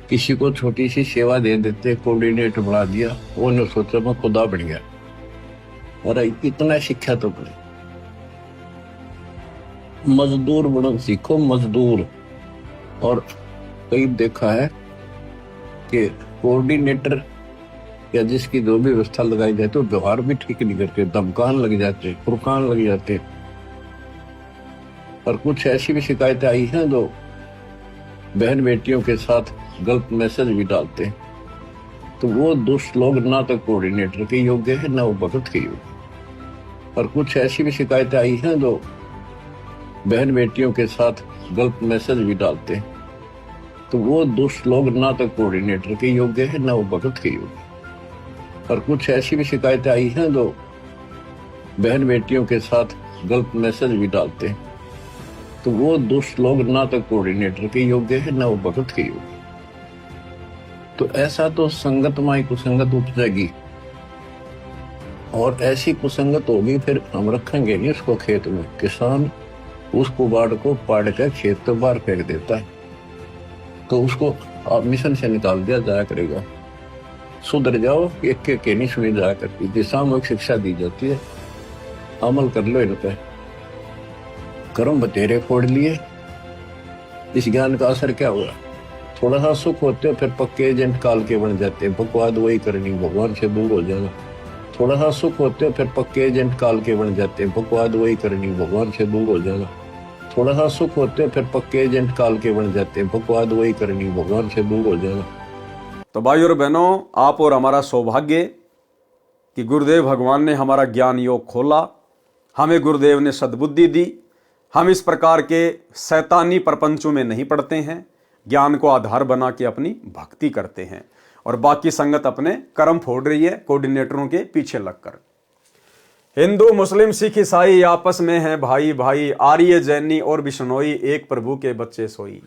किसी को छोटी सी सेवा दे देते, कोऑर्डिनेटर बना दिया, वो ने सोचा मैं खुदा बन गया। अरे इतना शिक्षा तो पड़े। मजदूर बनो सीखो, मजदूर। और कई देखा है कि कोऑर्डिनेटर या जिसकी जो भी व्यवस्था लगाई जाए तो व्यवहार भी ठीक नहीं करते, धमकान लग जाते, फुरकान लग जाते। और कुछ ऐसी भी शिकायतें आई हैं जो बहन बेटियों के साथ गलत मैसेज भी डालते हैं, तो वो दुष्ट लोग ना तो कोऑर्डिनेटर के योग्य है ना वो भगत के योग्य। और कुछ ऐसी भी शिकायतें आई हैं जो बहन बेटियों के साथ गलत मैसेज भी डालते हैं, तो वो दुष्ट लोग ना तो कोऑर्डिनेटर के योग्य है ना वो भगत के योग्य। और कुछ ऐसी भी शिकायतें आई हैं जो बहन बेटियों के साथ गलत मैसेज भी डालते हैं, तो वो दुष्ट लोग ना तो कोऑर्डिनेटर के योग्य है ना वो भगत के योग्य। तो ऐसा तो संगत माई कुसंगत उपजेगी, और ऐसी कुसंगत होगी फिर हम रखेंगे नहीं उसको खेत में। किसान उस कुबाड़ को पाड़ कर खेत के बाहर फेंक देता है, तो उसको आप मिशन से निकाल दिया जाया करेगा। सुधर जाओ, एक के नहीं सुनी जाया करती, जो सामूहिक शिक्षा दी जाती है, अमल कर लो इन पे। कर्म बतेरे फोड़ लिए, इस ज्ञान का असर क्या हुआ? थोड़ा सा सुख होते हो फिर पक्के एजेंट काल के बन जाते हैं, बकवाद वही करनी, भगवान से दूर हो जाना। थोड़ा सा सुख होते हो फिर पक्के एजेंट काल के बन जाते हैं, बकवाद वही करनी, भगवान से दूर हो जाना। थोड़ा सा सुख होते हो फिर पक्के एजेंट काल के बन जाते हैं, बकवाद वही करनी, भगवान से दूर हो जाना। तो भाई और बहनों, आप और हमारा सौभाग्य कि गुरुदेव भगवान ने हमारा ज्ञान योग खोला, हमें गुरुदेव ने सद्बुद्धि दी। हम इस प्रकार के शैतानी प्रपंचों में नहीं पड़ते हैं, ज्ञान को आधार बना के अपनी भक्ति करते हैं, और बाकी संगत अपने कर्म फोड़ रही है कोऑर्डिनेटरों के पीछे लगकर। हिंदू मुस्लिम सिख ईसाई आपस में हैं भाई भाई, आर्य जैनी और बिश्नोई, एक प्रभु के बच्चे सोई।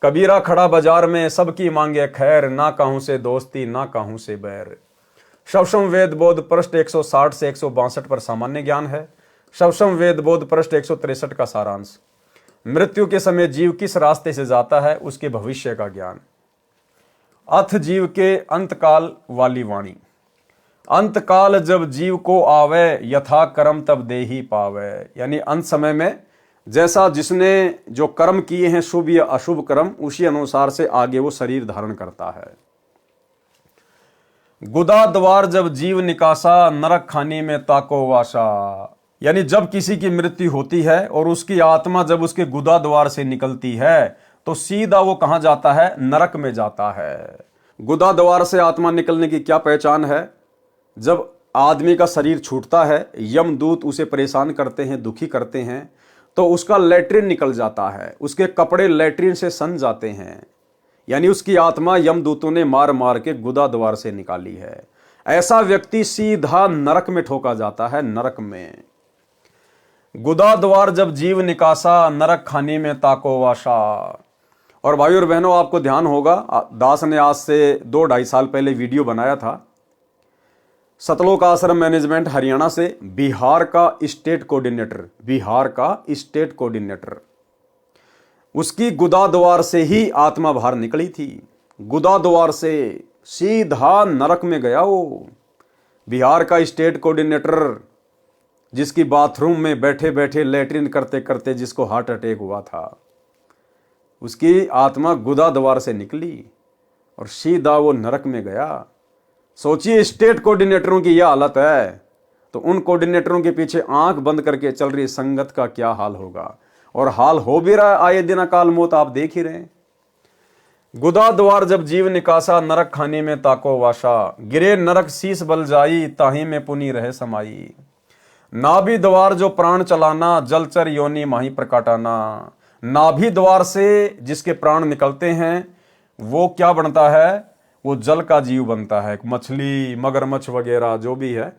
कबीरा खड़ा बाजार में सबकी मांगे खैर, ना कहूं से दोस्ती ना कहूं से बैर। शवसम वेद बोध पृष्ठ 160 से 162 पर सामान्य ज्ञान है। शवसम वेद बोध पृष्ठ 163 का सारांश। मृत्यु के समय जीव किस रास्ते से जाता है, उसके भविष्य का ज्ञान। अथ जीव के अंतकाल वाली वाणी। अंतकाल जब जीव को आवे, यथा कर्म तब दे ही पावे। यानी अंत समय में जैसा जिसने जो कर्म किए हैं, शुभ या अशुभ कर्म, उसी अनुसार से आगे वो शरीर धारण करता है। गुदा द्वार जब जीव निकासा, नरक खानी में ताको वासा। यानी जब किसी की मृत्यु होती है और उसकी आत्मा जब उसके गुदा द्वार से निकलती है, तो सीधा वो कहां जाता है? नरक में जाता है। गुदा द्वार से आत्मा निकलने की क्या पहचान है? जब आदमी का शरीर छूटता है, यमदूत उसे परेशान करते हैं, दुखी करते हैं, तो उसका लैट्रिन निकल जाता है, उसके कपड़े लैट्रिन से सन जाते हैं। यानी उसकी आत्मा यमदूतों ने मार मार के गुदा द्वार से निकाली है। ऐसा व्यक्ति सीधा नरक में ठोका जाता है, नरक में। गुदा द्वार जब जीव निकासा, नरक खानी में ताको वाशा। और भाई और बहनों, आपको ध्यान होगा, दास ने आज से 2-2.5 साल पहले वीडियो बनाया था। सतलोक आश्रम मैनेजमेंट हरियाणा से बिहार का स्टेट कोऑर्डिनेटर, उसकी गुदा द्वार से ही आत्मा बाहर निकली थी। गुदा द्वार से सीधा नरक में गया वो। बिहार का स्टेट कोऑर्डिनेटर, जिसकी बाथरूम में बैठे बैठे लैट्रिन करते करते जिसको हार्ट अटैक हुआ था, उसकी आत्मा गुदा द्वार से निकली और सीधा वो नरक में गया। सोचिए, स्टेट कोऑर्डिनेटरों की यह हालत है, तो उन कोऑर्डिनेटरों के पीछे आंख बंद करके चल रही संगत का क्या हाल होगा। और हाल हो भी रहा है, आए दिन अकाल मौत आप देख ही रहे हैं। गुदा द्वार जब जीव निकासा, नरक खाने में ताको वाशा। गिरे नरक शीस बल जाई, ताही में पुनी रहे समाई। नाभि द्वार जो प्राण चलाना, जलचर योनि माही प्रकाटाना। नाभि द्वार से जिसके प्राण निकलते हैं, वो क्या बनता है? वो जल का जीव बनता है, मछली, मगरमच्छ वगैरह जो भी है।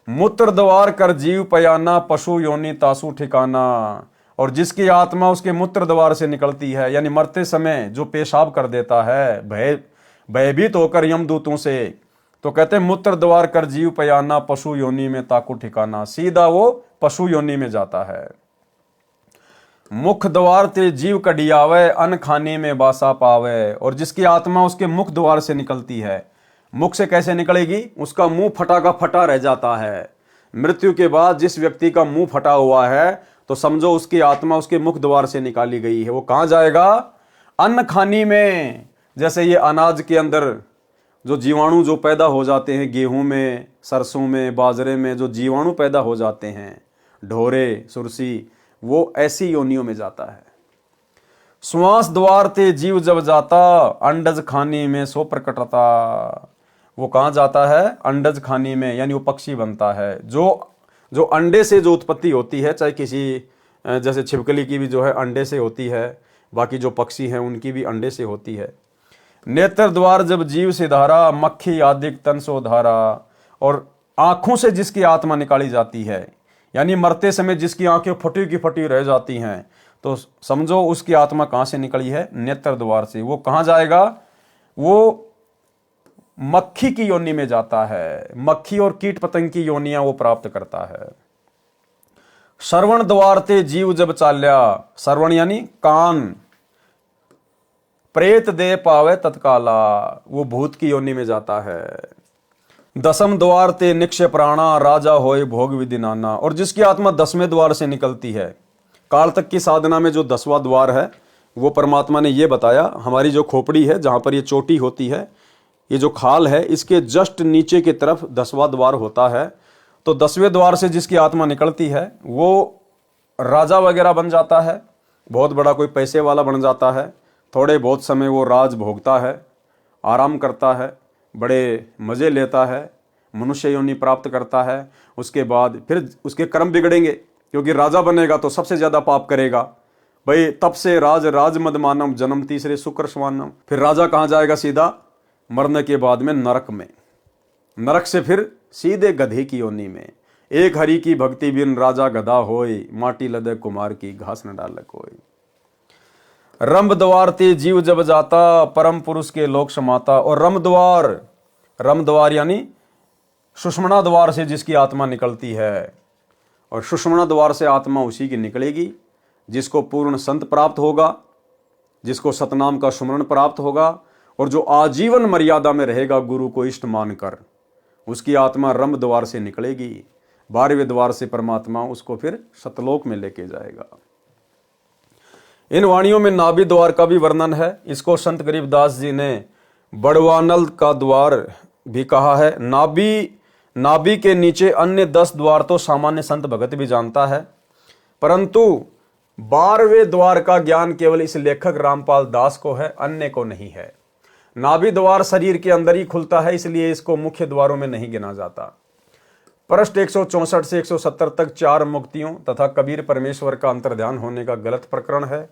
मूत्र द्वार कर जीव पयाना, पशु योनि तासु ठिकाना। और जिसकी आत्मा उसके मूत्र द्वार से निकलती है, यानी मरते समय जो पेशाब कर देता है भयभीत होकर यमदूतों से, तो कहते हैं मूत्र द्वार कर जीव पयाना, पशु योनि में ताकू ठिकाना। सीधा वो पशु योनि में जाता है। मुख द्वार ते जीव कडियावे, अन्न खाने में बासा पावे। और जिसकी आत्मा उसके मुख द्वार से निकलती है, मुख से कैसे निकलेगी? उसका मुंह फटा का फटा रह जाता है। मृत्यु के बाद जिस व्यक्ति का मुंह फटा हुआ है, तो समझो उसकी आत्मा उसके मुख द्वार से निकाली गई है। वो कहां जाएगा? अन्न खानी में। जैसे ये अनाज के अंदर जो जीवाणु जो पैदा हो जाते हैं गेहूं में, सरसों में, बाजरे में, जो जीवाणु पैदा हो जाते हैं, ढोरे, सुरसी, वो ऐसी योनियों में जाता है। श्वास द्वार ते जीव जब जाता, अंडज खानी में सो प्रकटता। वो कहाँ जाता है? अंडज खानी में, यानी वो पक्षी बनता है। जो अंडे से जो उत्पत्ति होती है, चाहे किसी जैसे छिपकली की भी जो है अंडे से होती है, बाकी जो पक्षी हैं उनकी भी अंडे से होती है। नेत्र द्वार जब जीव से धारा, मक्खी आदिक तन सो धारा। और आंखों से जिसकी आत्मा निकाली जाती है, यानी मरते समय जिसकी आंखें फटी की फटी रह जाती हैं, तो समझो उसकी आत्मा कहां से निकली है? नेत्र द्वार से। वो कहां जाएगा? वो मक्खी की योनि में जाता है। मक्खी और कीट पतंग की योनियां वो प्राप्त करता है। श्रवण द्वार ते जीव जब चाल्या, श्रवण यानी कान, प्रेत दे पावे तत्काला, वो भूत की योनि में जाता है। दसम द्वार ते निक्षय प्राणा, राजा होए भोग विधि नाना। और जिसकी आत्मा 10वें द्वार से निकलती है, काल तक की साधना में जो 10वां द्वार है, वो परमात्मा ने ये बताया, हमारी जो खोपड़ी है जहां पर ये चोटी होती है, ये जो खाल है, इसके जस्ट नीचे की तरफ 10वां द्वार होता है। तो 10वें द्वार से जिसकी आत्मा निकलती है, वो राजा वगैरह बन जाता है, बहुत बड़ा कोई पैसे वाला बन जाता है। थोड़े बहुत समय वो राज भोगता है, आराम करता है, बड़े मज़े लेता है, मनुष्य योनि प्राप्त करता है। उसके बाद फिर उसके कर्म बिगड़ेंगे, क्योंकि राजा बनेगा तो सबसे ज़्यादा पाप करेगा। भाई तब से राज मद मानम, जन्म तीसरे शुक्र स्वानम। फिर राजा कहाँ जाएगा? सीधा मरने के बाद में नरक में। नरक से फिर सीधे गधे की योनि में। एक हरि की भक्ति बिन राजा गधा होय, माटी लदे कुमार की घास न डाल कोई। रंभ द्वार ते जीव जब जाता, परम पुरुष के लोक समाता। और रम द्वार यानी सुषमणा द्वार से जिसकी आत्मा निकलती है, और सुषमणा द्वार से आत्मा उसी की निकलेगी जिसको पूर्ण संत प्राप्त होगा, जिसको सतनाम का सुमरण प्राप्त होगा, और जो आजीवन मर्यादा में रहेगा गुरु को इष्ट मानकर, उसकी आत्मा रम द्वार से निकलेगी। 12वें द्वार से परमात्मा उसको फिर सतलोक में लेके जाएगा। इन वाणियों में नाभि द्वार का भी वर्णन है। इसको संत गरीबदास जी ने बड़वानल का द्वार भी कहा है। नाभि के नीचे अन्य 10 द्वार तो सामान्य संत भगत भी जानता है, परंतु 12वें द्वार का ज्ञान केवल इस लेखक रामपाल दास को है, अन्य को नहीं है। नाभि द्वार शरीर के अंदर ही खुलता है, इसलिए इसको मुख्य द्वारों में नहीं गिना जाता। पृष्ठ 164 से 170 तक 4 मुक्तियों तथा कबीर परमेश्वर का अंतर्ध्यान होने का गलत प्रकरण है।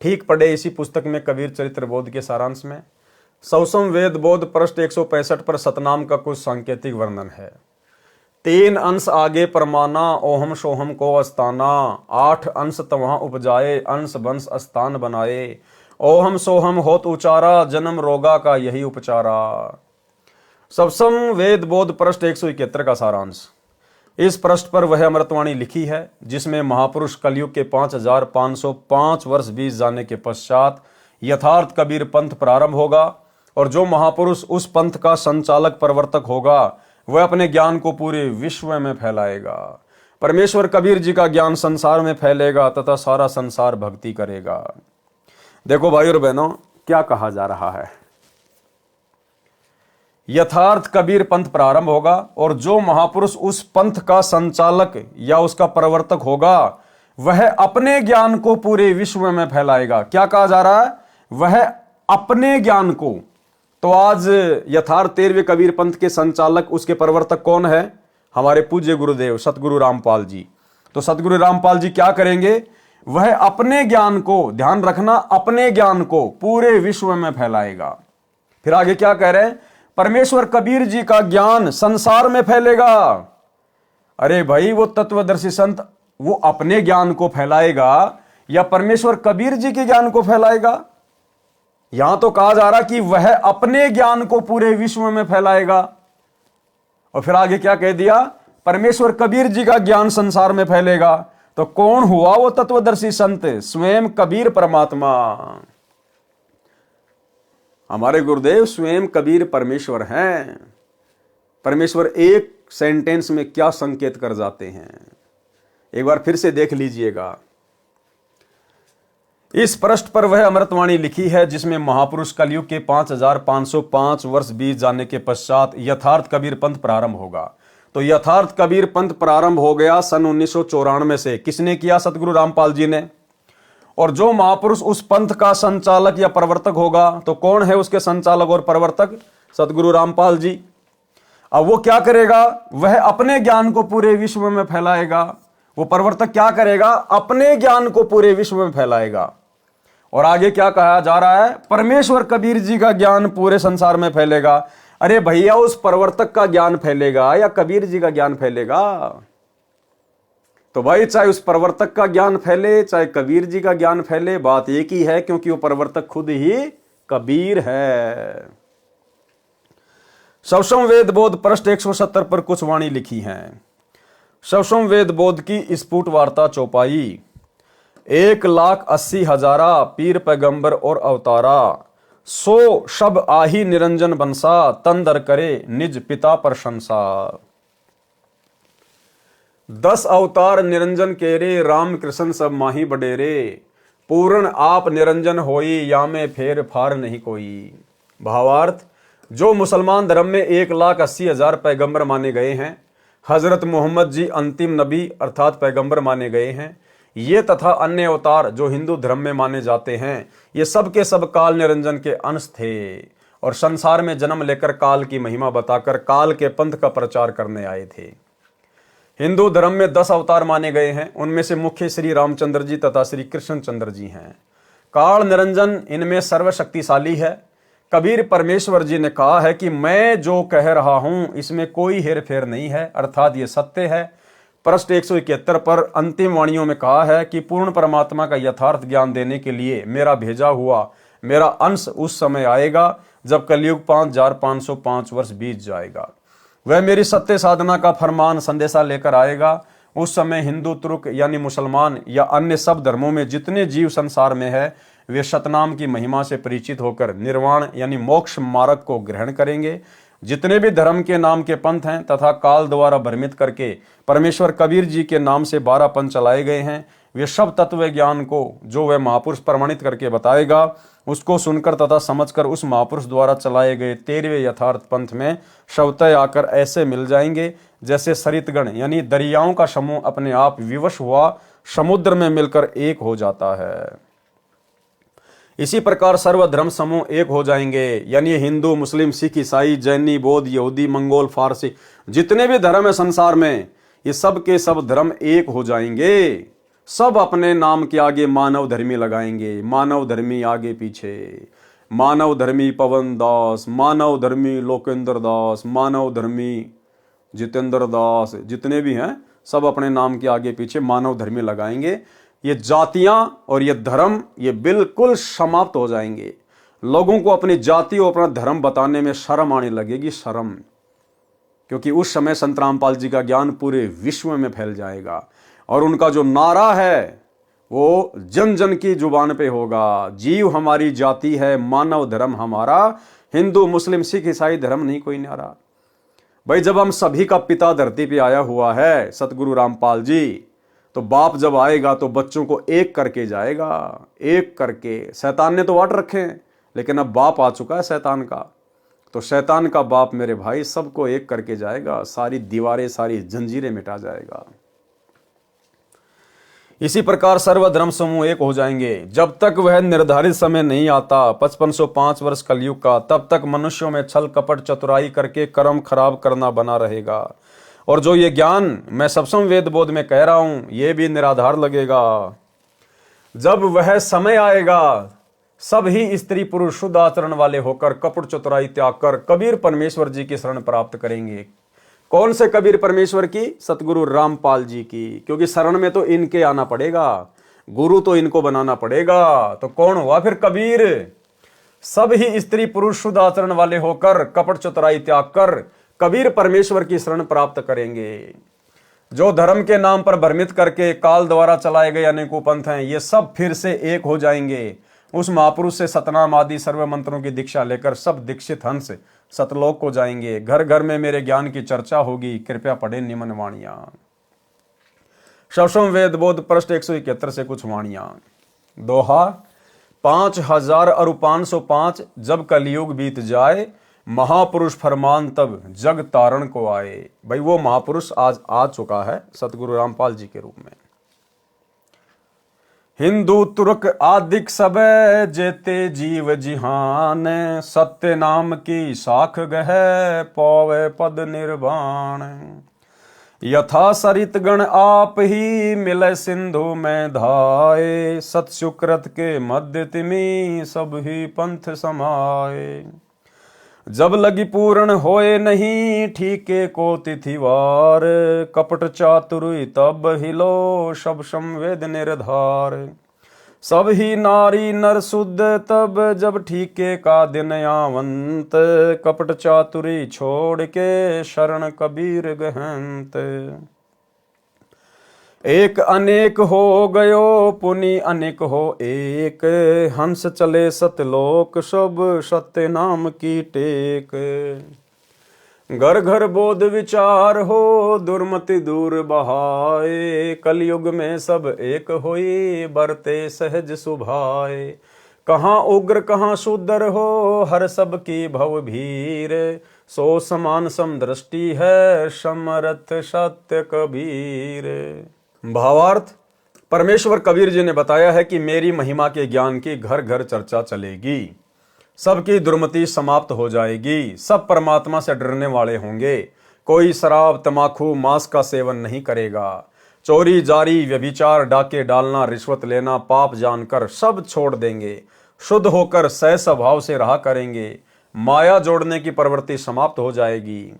ठीक पढ़े इसी पुस्तक में कबीर चरित्र बोध के सारांश में। सौसम वेद बोध पृष्ठ 165 पर सतनाम का कुछ सांकेतिक वर्णन है। 3 अंश आगे परमाना, ओहम सोहम को अस्ताना। 8 अंश तवहाँ उपजाए, अंश वंश स्थान बनाए। ओहम सोहम होत उचारा, जन्म रोगा का यही उपचारा। सवसम वेद बोध पृष्ठ 171 का सारांश। इस पृष्ठ पर वह अमृतवाणी लिखी है जिसमें महापुरुष कलयुग के 5505 वर्ष बीत जाने के पश्चात यथार्थ कबीर पंथ प्रारंभ होगा, और जो महापुरुष उस पंथ का संचालक प्रवर्तक होगा वह अपने ज्ञान को पूरे विश्व में फैलाएगा। परमेश्वर कबीर जी का ज्ञान संसार में फैलेगा तथा सारा संसार भक्ति करेगा। देखो भाई और बहनों, क्या कहा जा रहा है? यथार्थ कबीर पंथ प्रारंभ होगा, और जो महापुरुष उस पंथ का संचालक या उसका प्रवर्तक होगा वह अपने ज्ञान को पूरे विश्व में फैलाएगा। क्या कहा जा रहा है? वह अपने ज्ञान को। तो आज यथार्थ 13वें कबीर पंथ के संचालक, उसके प्रवर्तक कौन है? हमारे पूज्य गुरुदेव सतगुरु रामपाल जी। तो सतगुरु रामपाल जी क्या करेंगे? वह अपने ज्ञान को, ध्यान रखना, अपने ज्ञान को पूरे विश्व में फैलाएगा। फिर आगे क्या कह रहे हैं? परमेश्वर कबीर जी का ज्ञान संसार में फैलेगा। अरे भाई, वो तत्वदर्शी संत वो अपने ज्ञान को फैलाएगा या परमेश्वर कबीर जी के ज्ञान को फैलाएगा? यहां तो कहा जा रहा कि वह अपने ज्ञान को पूरे विश्व में फैलाएगा। और फिर आगे क्या कह दिया? परमेश्वर कबीर जी का ज्ञान संसार में फैलेगा। तो कौन हुआ वो तत्वदर्शी संत? स्वयं कबीर परमात्मा। हमारे गुरुदेव स्वयं कबीर परमेश्वर हैं। परमेश्वर एक सेंटेंस में क्या संकेत कर जाते हैं, एक बार फिर से देख लीजिएगा। इस पृष्ठ पर वह अमृतवाणी लिखी है जिसमें महापुरुष कलयुग के 5505 वर्ष बीत जाने के पश्चात यथार्थ कबीर पंथ प्रारंभ होगा। तो यथार्थ कबीर पंथ प्रारंभ हो गया सन 1994 से। किसने किया? सतगुरु रामपाल जी ने। और जो महापुरुष उस पंथ का संचालक या प्रवर्तक होगा, तो कौन है उसके संचालक और प्रवर्तक? सतगुरु रामपाल जी। अब वो क्या करेगा? वह अपने ज्ञान को पूरे विश्व में फैलाएगा। वो प्रवर्तक क्या करेगा? अपने ज्ञान को पूरे विश्व में फैलाएगा। और आगे क्या कहा जा रहा है? परमेश्वर कबीर जी का ज्ञान पूरे संसार में फैलेगा। अरे भैया, उस प्रवर्तक का ज्ञान फैलेगा या कबीर जी का ज्ञान फैलेगा? तो भाई, चाहे उस प्रवर्तक का ज्ञान फैले, चाहे कबीर जी का ज्ञान फैले, बात एक ही है, क्योंकि वो प्रवर्तक खुद ही कबीर है। शवसम वेद बोध पृष्ठ 170 पर कुछ वाणी लिखी हैं। शवसम वेद बोध की स्फुट वार्ता चौपाई। 1,80,000 पीर पैगंबर और अवतारा, 100 शब आही निरंजन बंसा, तंदर करे निज पिता प्रशंसा। 10 अवतार निरंजन केरे, राम कृष्ण सब माही बडेरे, पूर्ण आप निरंजन होई, या में फेर फार नहीं कोई। भावार्थ, जो मुसलमान धर्म में 1,80,000 पैगंबर माने गए हैं, हजरत मोहम्मद जी अंतिम नबी अर्थात पैगंबर माने गए हैं, ये तथा अन्य अवतार जो हिंदू धर्म में माने जाते हैं, ये सब के सब काल निरंजन के अंश थे और संसार में जन्म लेकर काल की महिमा बताकर काल के पंथ का प्रचार करने आए थे। हिंदू धर्म में 10 अवतार माने गए हैं। उनमें से मुख्य श्री रामचंद्र जी तथा श्री कृष्णचंद्र जी हैं। काल निरंजन इनमें सर्वशक्तिशाली है। कबीर परमेश्वर जी ने कहा है कि मैं जो कह रहा हूं इसमें कोई हेर फेर नहीं है, अर्थात ये सत्य है। पृष्ठ 171 पर अंतिम वाणियों में कहा है कि पूर्ण परमात्मा का यथार्थ ज्ञान देने के लिए मेरा भेजा हुआ मेरा अंश उस समय आएगा जब कलयुग 5505 वर्ष बीत जाएगा। वह मेरी सत्य साधना का फरमान संदेशा लेकर आएगा। उस समय हिंदू, तुर्क यानी मुसलमान या अन्य सब धर्मों में जितने जीव संसार में है, वे सतनाम की महिमा से परिचित होकर निर्वाण यानी मोक्ष मार्ग को ग्रहण करेंगे। जितने भी धर्म के नाम के पंथ हैं तथा काल द्वारा भ्रमित करके परमेश्वर कबीर जी के नाम से 12 पंथ चलाए गए हैं, वे सब तत्व ज्ञान को जो वह महापुरुष प्रमाणित करके बताएगा, उसको सुनकर तथा समझकर उस महापुरुष द्वारा चलाए गए 13वें यथार्थ पंथ में शवतः आकर ऐसे मिल जाएंगे जैसे सरितगण यानी दरियाओं का समूह अपने आप विवश हुआ समुद्र में मिलकर एक हो जाता है। इसी प्रकार सर्वधर्म समूह एक हो जाएंगे, यानी हिंदू, मुस्लिम, सिख, ईसाई, जैनी, बौद्ध, यहूदी, मंगोल, फारसी, जितने भी धर्म है संसार में, ये सब के सब धर्म एक हो जाएंगे। सब अपने नाम के आगे मानव धर्मी लगाएंगे। मानव धर्मी आगे पीछे, मानव धर्मी पवन दास, मानव धर्मी लोकेंद्र दास, मानव धर्मी जितेंद्र दास, जितने भी हैं सब अपने नाम के आगे पीछे मानव धर्मी लगाएंगे। ये जातियां और ये धर्म ये बिल्कुल समाप्त हो जाएंगे। लोगों को अपनी जाति और अपना धर्म बताने में शर्म आने लगेगी, शर्म, क्योंकि उस समय संत रामपाल जी का ज्ञान पूरे विश्व में फैल जाएगा और उनका जो नारा है वो जन जन की जुबान पे होगा। जीव हमारी जाति है, मानव धर्म हमारा, हिंदू, मुस्लिम, सिख, ईसाई धर्म नहीं कोई नारा। भाई, जब हम सभी का पिता धरती पे आया हुआ है सतगुरु रामपाल जी, तो बाप जब आएगा तो बच्चों को एक करके जाएगा, एक करके। शैतान ने तो वाट रखे हैं, लेकिन अब बाप आ चुका है शैतान का, तो शैतान का बाप मेरे भाई सबको एक करके जाएगा, सारी दीवारें, सारी जंजीरें मिटा जाएगा। इसी प्रकार सर्वधर्म समूह एक हो जाएंगे। जब तक वह निर्धारित समय नहीं आता 5505 वर्ष कलयुग का, तब तक मनुष्यों में छल कपट चतुराई करके कर्म खराब करना बना रहेगा। और जो ये ज्ञान मैं सप्तम वेद बोध में कह रहा हूं, ये भी निराधार लगेगा। जब वह समय आएगा, सब ही स्त्री पुरुष शुद्ध आचरण वाले होकर कपट चतुराई त्याग कर कबीर परमेश्वर जी की शरण प्राप्त करेंगे। कौन से कबीर परमेश्वर की? सतगुरु रामपाल जी की, क्योंकि शरण में तो इनके आना पड़ेगा, गुरु तो इनको बनाना पड़ेगा। तो कौन हुआ फिर कबीर? सब ही स्त्री पुरुष शुद्ध आचरण वाले होकर कपट चतुराई त्याग कर कबीर परमेश्वर की शरण प्राप्त करेंगे। जो धर्म के नाम पर भ्रमित करके काल द्वारा चलाए गए अनेकों पंथ हैं, ये सब फिर से एक हो जाएंगे। उस महापुरुष से सतनाम आदि सर्व मंत्रों की दीक्षा लेकर सब दीक्षित हंस सतलोक को जाएंगे। घर घर में मेरे ज्ञान की चर्चा होगी, कृपया पढ़े निम्न वाणियां। सप्तम वेद बोध पृष्ठ 171 से कुछ वाणियां। दोहा 5000 और 505 जब कलयुग बीत जाए, महापुरुष फरमान तब जग तारण को आए। भाई वो महापुरुष आज आ चुका है सतगुरु रामपाल जी के रूप में। हिंदू तुर्क आदिक सबे जेते जीव जिहान, सत्य नाम की साख गह पौवे पद निर्वाण। यथा सरित गण आप ही मिले सिंधु में धाये, सत सुकृत के मध्य तिमी सब ही पंथ समाये। जब लगी पूर्ण होए नहीं ठीके को तिथिवार, कपट चातुरी तब हिलो सब संवेद निर्धार। सब ही नारी नर शुद्ध तब जब ठीके का दिन आवंत, कपट चातुरी छोड़ के शरण कबीर गहंत। एक अनेक हो गयो पुनि अनेक हो एक, हंस चले सतलोक सब सत्य नाम की टेक। घर घर बोध विचार हो दुर्मति दूर बहाए, कलयुग में सब एक होई बरते सहज सुभाए। कहाँ उग्र कहाँ सुदर हो हर सब की भव भीर, सो समान समदृष्टि है समरथ सत्य कबीर। भावार्थ, परमेश्वर कबीर जी ने बताया है कि मेरी महिमा के ज्ञान की घर घर चर्चा चलेगी, सबकी दुर्मति समाप्त हो जाएगी, सब परमात्मा से डरने वाले होंगे। कोई शराब तमाकू मांस का सेवन नहीं करेगा, चोरी जारी व्यभिचार डाके डालना रिश्वत लेना पाप जानकर सब छोड़ देंगे, शुद्ध होकर सह स्वभाव से रहा करेंगे। माया जोड़ने की प्रवृत्ति समाप्त हो जाएगी।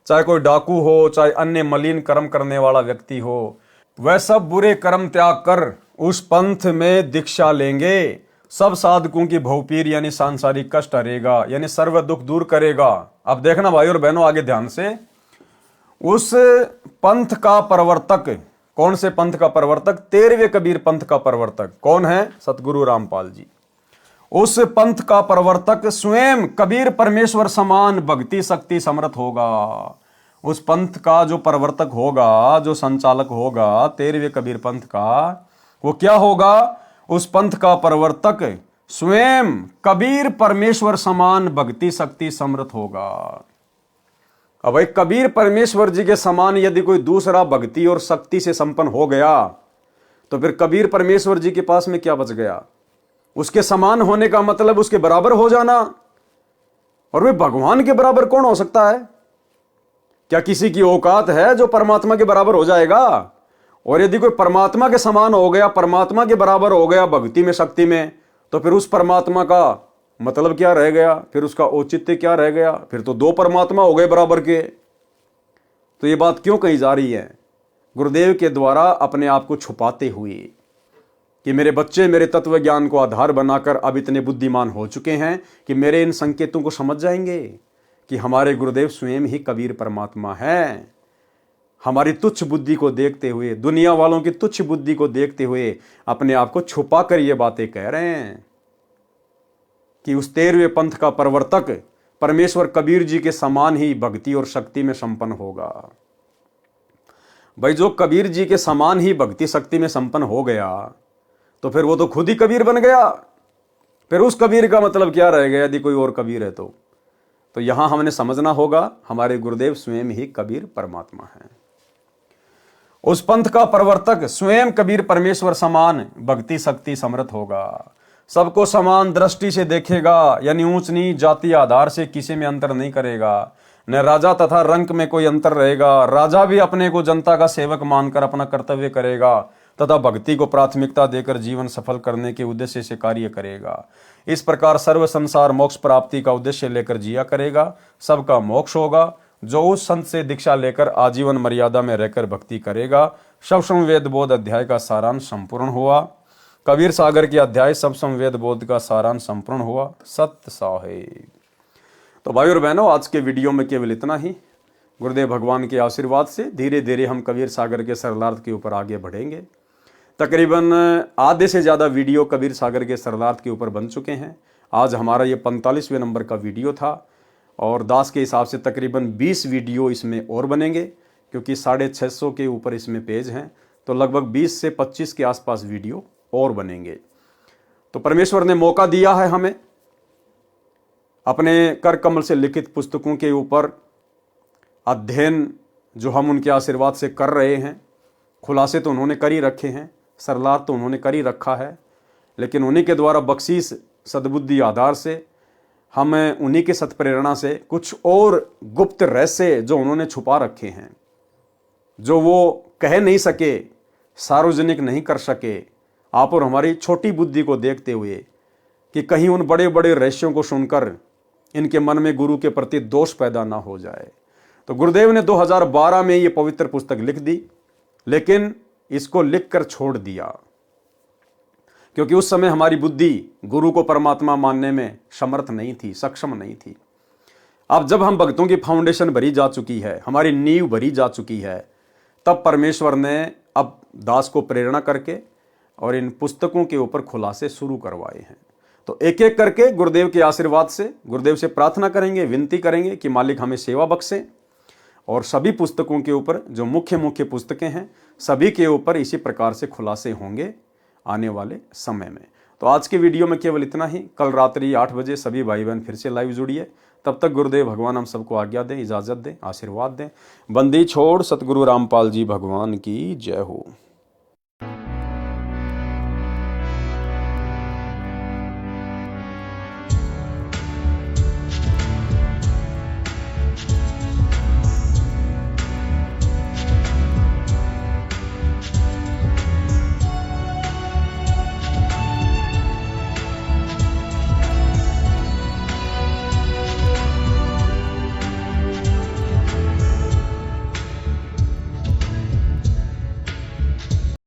चाहे कोई डाकू हो, चाहे अन्य मलिन कर्म करने वाला व्यक्ति हो, वह सब बुरे कर्म त्याग कर उस पंथ में दीक्षा लेंगे। सब साधकों की भवपीर यानी सांसारिक कष्ट हरेगा, यानी सर्व दुख दूर करेगा। अब देखना भाई और बहनों आगे ध्यान से, उस पंथ का प्रवर्तक, कौन से पंथ का प्रवर्तक? 13वें कबीर पंथ का प्रवर्तक कौन है? सतगुरु रामपाल जी। उस पंथ का प्रवर्तक स्वयं कबीर परमेश्वर समान भक्ति शक्ति समर्थ होगा। उस पंथ का जो प्रवर्तक होगा, जो संचालक होगा 13वें कबीर पंथ का, वो क्या होगा? उस पंथ का प्रवर्तक स्वयं कबीर परमेश्वर समान भक्ति शक्ति समर्थ होगा। अब भाई कबीर परमेश्वर जी के समान यदि कोई दूसरा भक्ति और शक्ति से संपन्न हो गया तो फिर कबीर परमेश्वर जी के पास में क्या बच गया? उसके समान होने का मतलब उसके बराबर हो जाना। और वे भगवान के बराबर कौन हो सकता है? क्या किसी की औकात है जो परमात्मा के बराबर हो जाएगा? और यदि कोई परमात्मा के समान हो गया, परमात्मा के बराबर हो गया भक्ति में शक्ति में, तो फिर उस परमात्मा का मतलब क्या रह गया? फिर उसका औचित्य क्या रह गया? फिर तो दो परमात्मा हो गए बराबर के। तो ये बात क्यों कही जा रही है? गुरुदेव के द्वारा अपने आप को छुपाते हुए कि मेरे बच्चे मेरे तत्व ज्ञान को आधार बनाकर अब इतने बुद्धिमान हो चुके हैं कि मेरे इन संकेतों को समझ जाएंगे कि हमारे गुरुदेव स्वयं ही कबीर परमात्मा है। हमारी तुच्छ बुद्धि को देखते हुए, दुनिया वालों की तुच्छ बुद्धि को देखते हुए अपने आप को छुपा कर ये बातें कह रहे हैं कि उस 13वें पंथ का प्रवर्तक परमेश्वर कबीर जी के समान ही भक्ति और शक्ति में संपन्न होगा। भाई जो कबीर जी के समान ही भक्ति शक्ति में संपन्न हो गया तो फिर वो तो खुद ही कबीर बन गया। फिर उस कबीर का मतलब क्या रह गया यदि कोई और कबीर है तो यहां हमने समझना होगा हमारे गुरुदेव स्वयं ही कबीर परमात्मा है। उस पंथ का प्रवर्तक स्वयं कबीर परमेश्वर समान भक्ति शक्ति समर्थ होगा। सबको समान दृष्टि से देखेगा, यानी ऊंच नीच जाति आधार से किसी में अंतर नहीं करेगा। न राजा तथा रंक में कोई अंतर रहेगा। राजा भी अपने को जनता का सेवक मानकर अपना कर्तव्य करेगा तथा भक्ति को प्राथमिकता देकर जीवन सफल करने के उद्देश्य से कार्य करेगा। इस प्रकार सर्व संसार मोक्ष प्राप्ति का उद्देश्य लेकर जिया करेगा। सबका मोक्ष होगा। जो उस संत से दीक्षा लेकर आजीवन मर्यादा में रहकर भक्ति करेगा। सब संवेद बोध अध्याय का सारांश संपूर्ण हुआ। कबीर सागर के अध्याय सब संवेद बोध का सारांश संपूर्ण हुआ। सत्य साहेब। तो भाई और बहनों आज के वीडियो में केवल इतना ही। गुरुदेव भगवान के आशीर्वाद से धीरे धीरे हम कबीर सागर के सरलार्थ के ऊपर आगे बढ़ेंगे। तकरीबन आधे से ज़्यादा वीडियो कबीर सागर के सरलार्थ के ऊपर बन चुके हैं। आज हमारा ये 45वें नंबर का वीडियो था और दास के हिसाब से तकरीबन 20 वीडियो इसमें और बनेंगे क्योंकि 650 के ऊपर इसमें पेज हैं। तो लगभग 20 से 25 के आसपास वीडियो और बनेंगे। तो परमेश्वर ने मौका दिया है हमें अपने कर कमल से लिखित पुस्तकों के ऊपर अध्ययन जो हम उनके आशीर्वाद से कर रहे हैं। खुलासे तो उन्होंने कर ही रखे हैं, सरलार तो उन्होंने कर ही रखा है, लेकिन उन्हीं के द्वारा बख्शीश सद्बुद्धि आधार से हम उन्हीं के सत्प्रेरणा से कुछ और गुप्त रहस्य जो उन्होंने छुपा रखे हैं, जो वो कह नहीं सके, सार्वजनिक नहीं कर सके, आप और हमारी छोटी बुद्धि को देखते हुए कि कहीं उन बड़े बड़े रहस्यों को सुनकर इनके मन में गुरु के प्रति दोष पैदा ना हो जाए। तो गुरुदेव ने 2012 में ये पवित्र पुस्तक लिख दी, लेकिन इसको लिखकर छोड़ दिया क्योंकि उस समय हमारी बुद्धि गुरु को परमात्मा मानने में समर्थ नहीं थी, सक्षम नहीं थी। अब जब हम भक्तों की फाउंडेशन भरी जा चुकी है, हमारी नींव भरी जा चुकी है, तब परमेश्वर ने अब दास को प्रेरणा करके और इन पुस्तकों के ऊपर खुलासे शुरू करवाए हैं। तो एक एक करके गुरुदेव के आशीर्वाद से गुरुदेव से प्रार्थना करेंगे, विनती करेंगे कि मालिक हमें सेवा बख्शे, और सभी पुस्तकों के ऊपर जो मुख्य मुख्य पुस्तकें हैं सभी के ऊपर इसी प्रकार से खुलासे होंगे आने वाले समय में। तो आज के वीडियो में केवल इतना ही। कल रात्रि 8 बजे सभी भाई बहन फिर से लाइव जुड़िए। तब तक गुरुदेव भगवान हम सबको आज्ञा दें, इजाज़त दें, आशीर्वाद दें। बंदी छोड़ सतगुरु रामपाल जी भगवान की जय हो।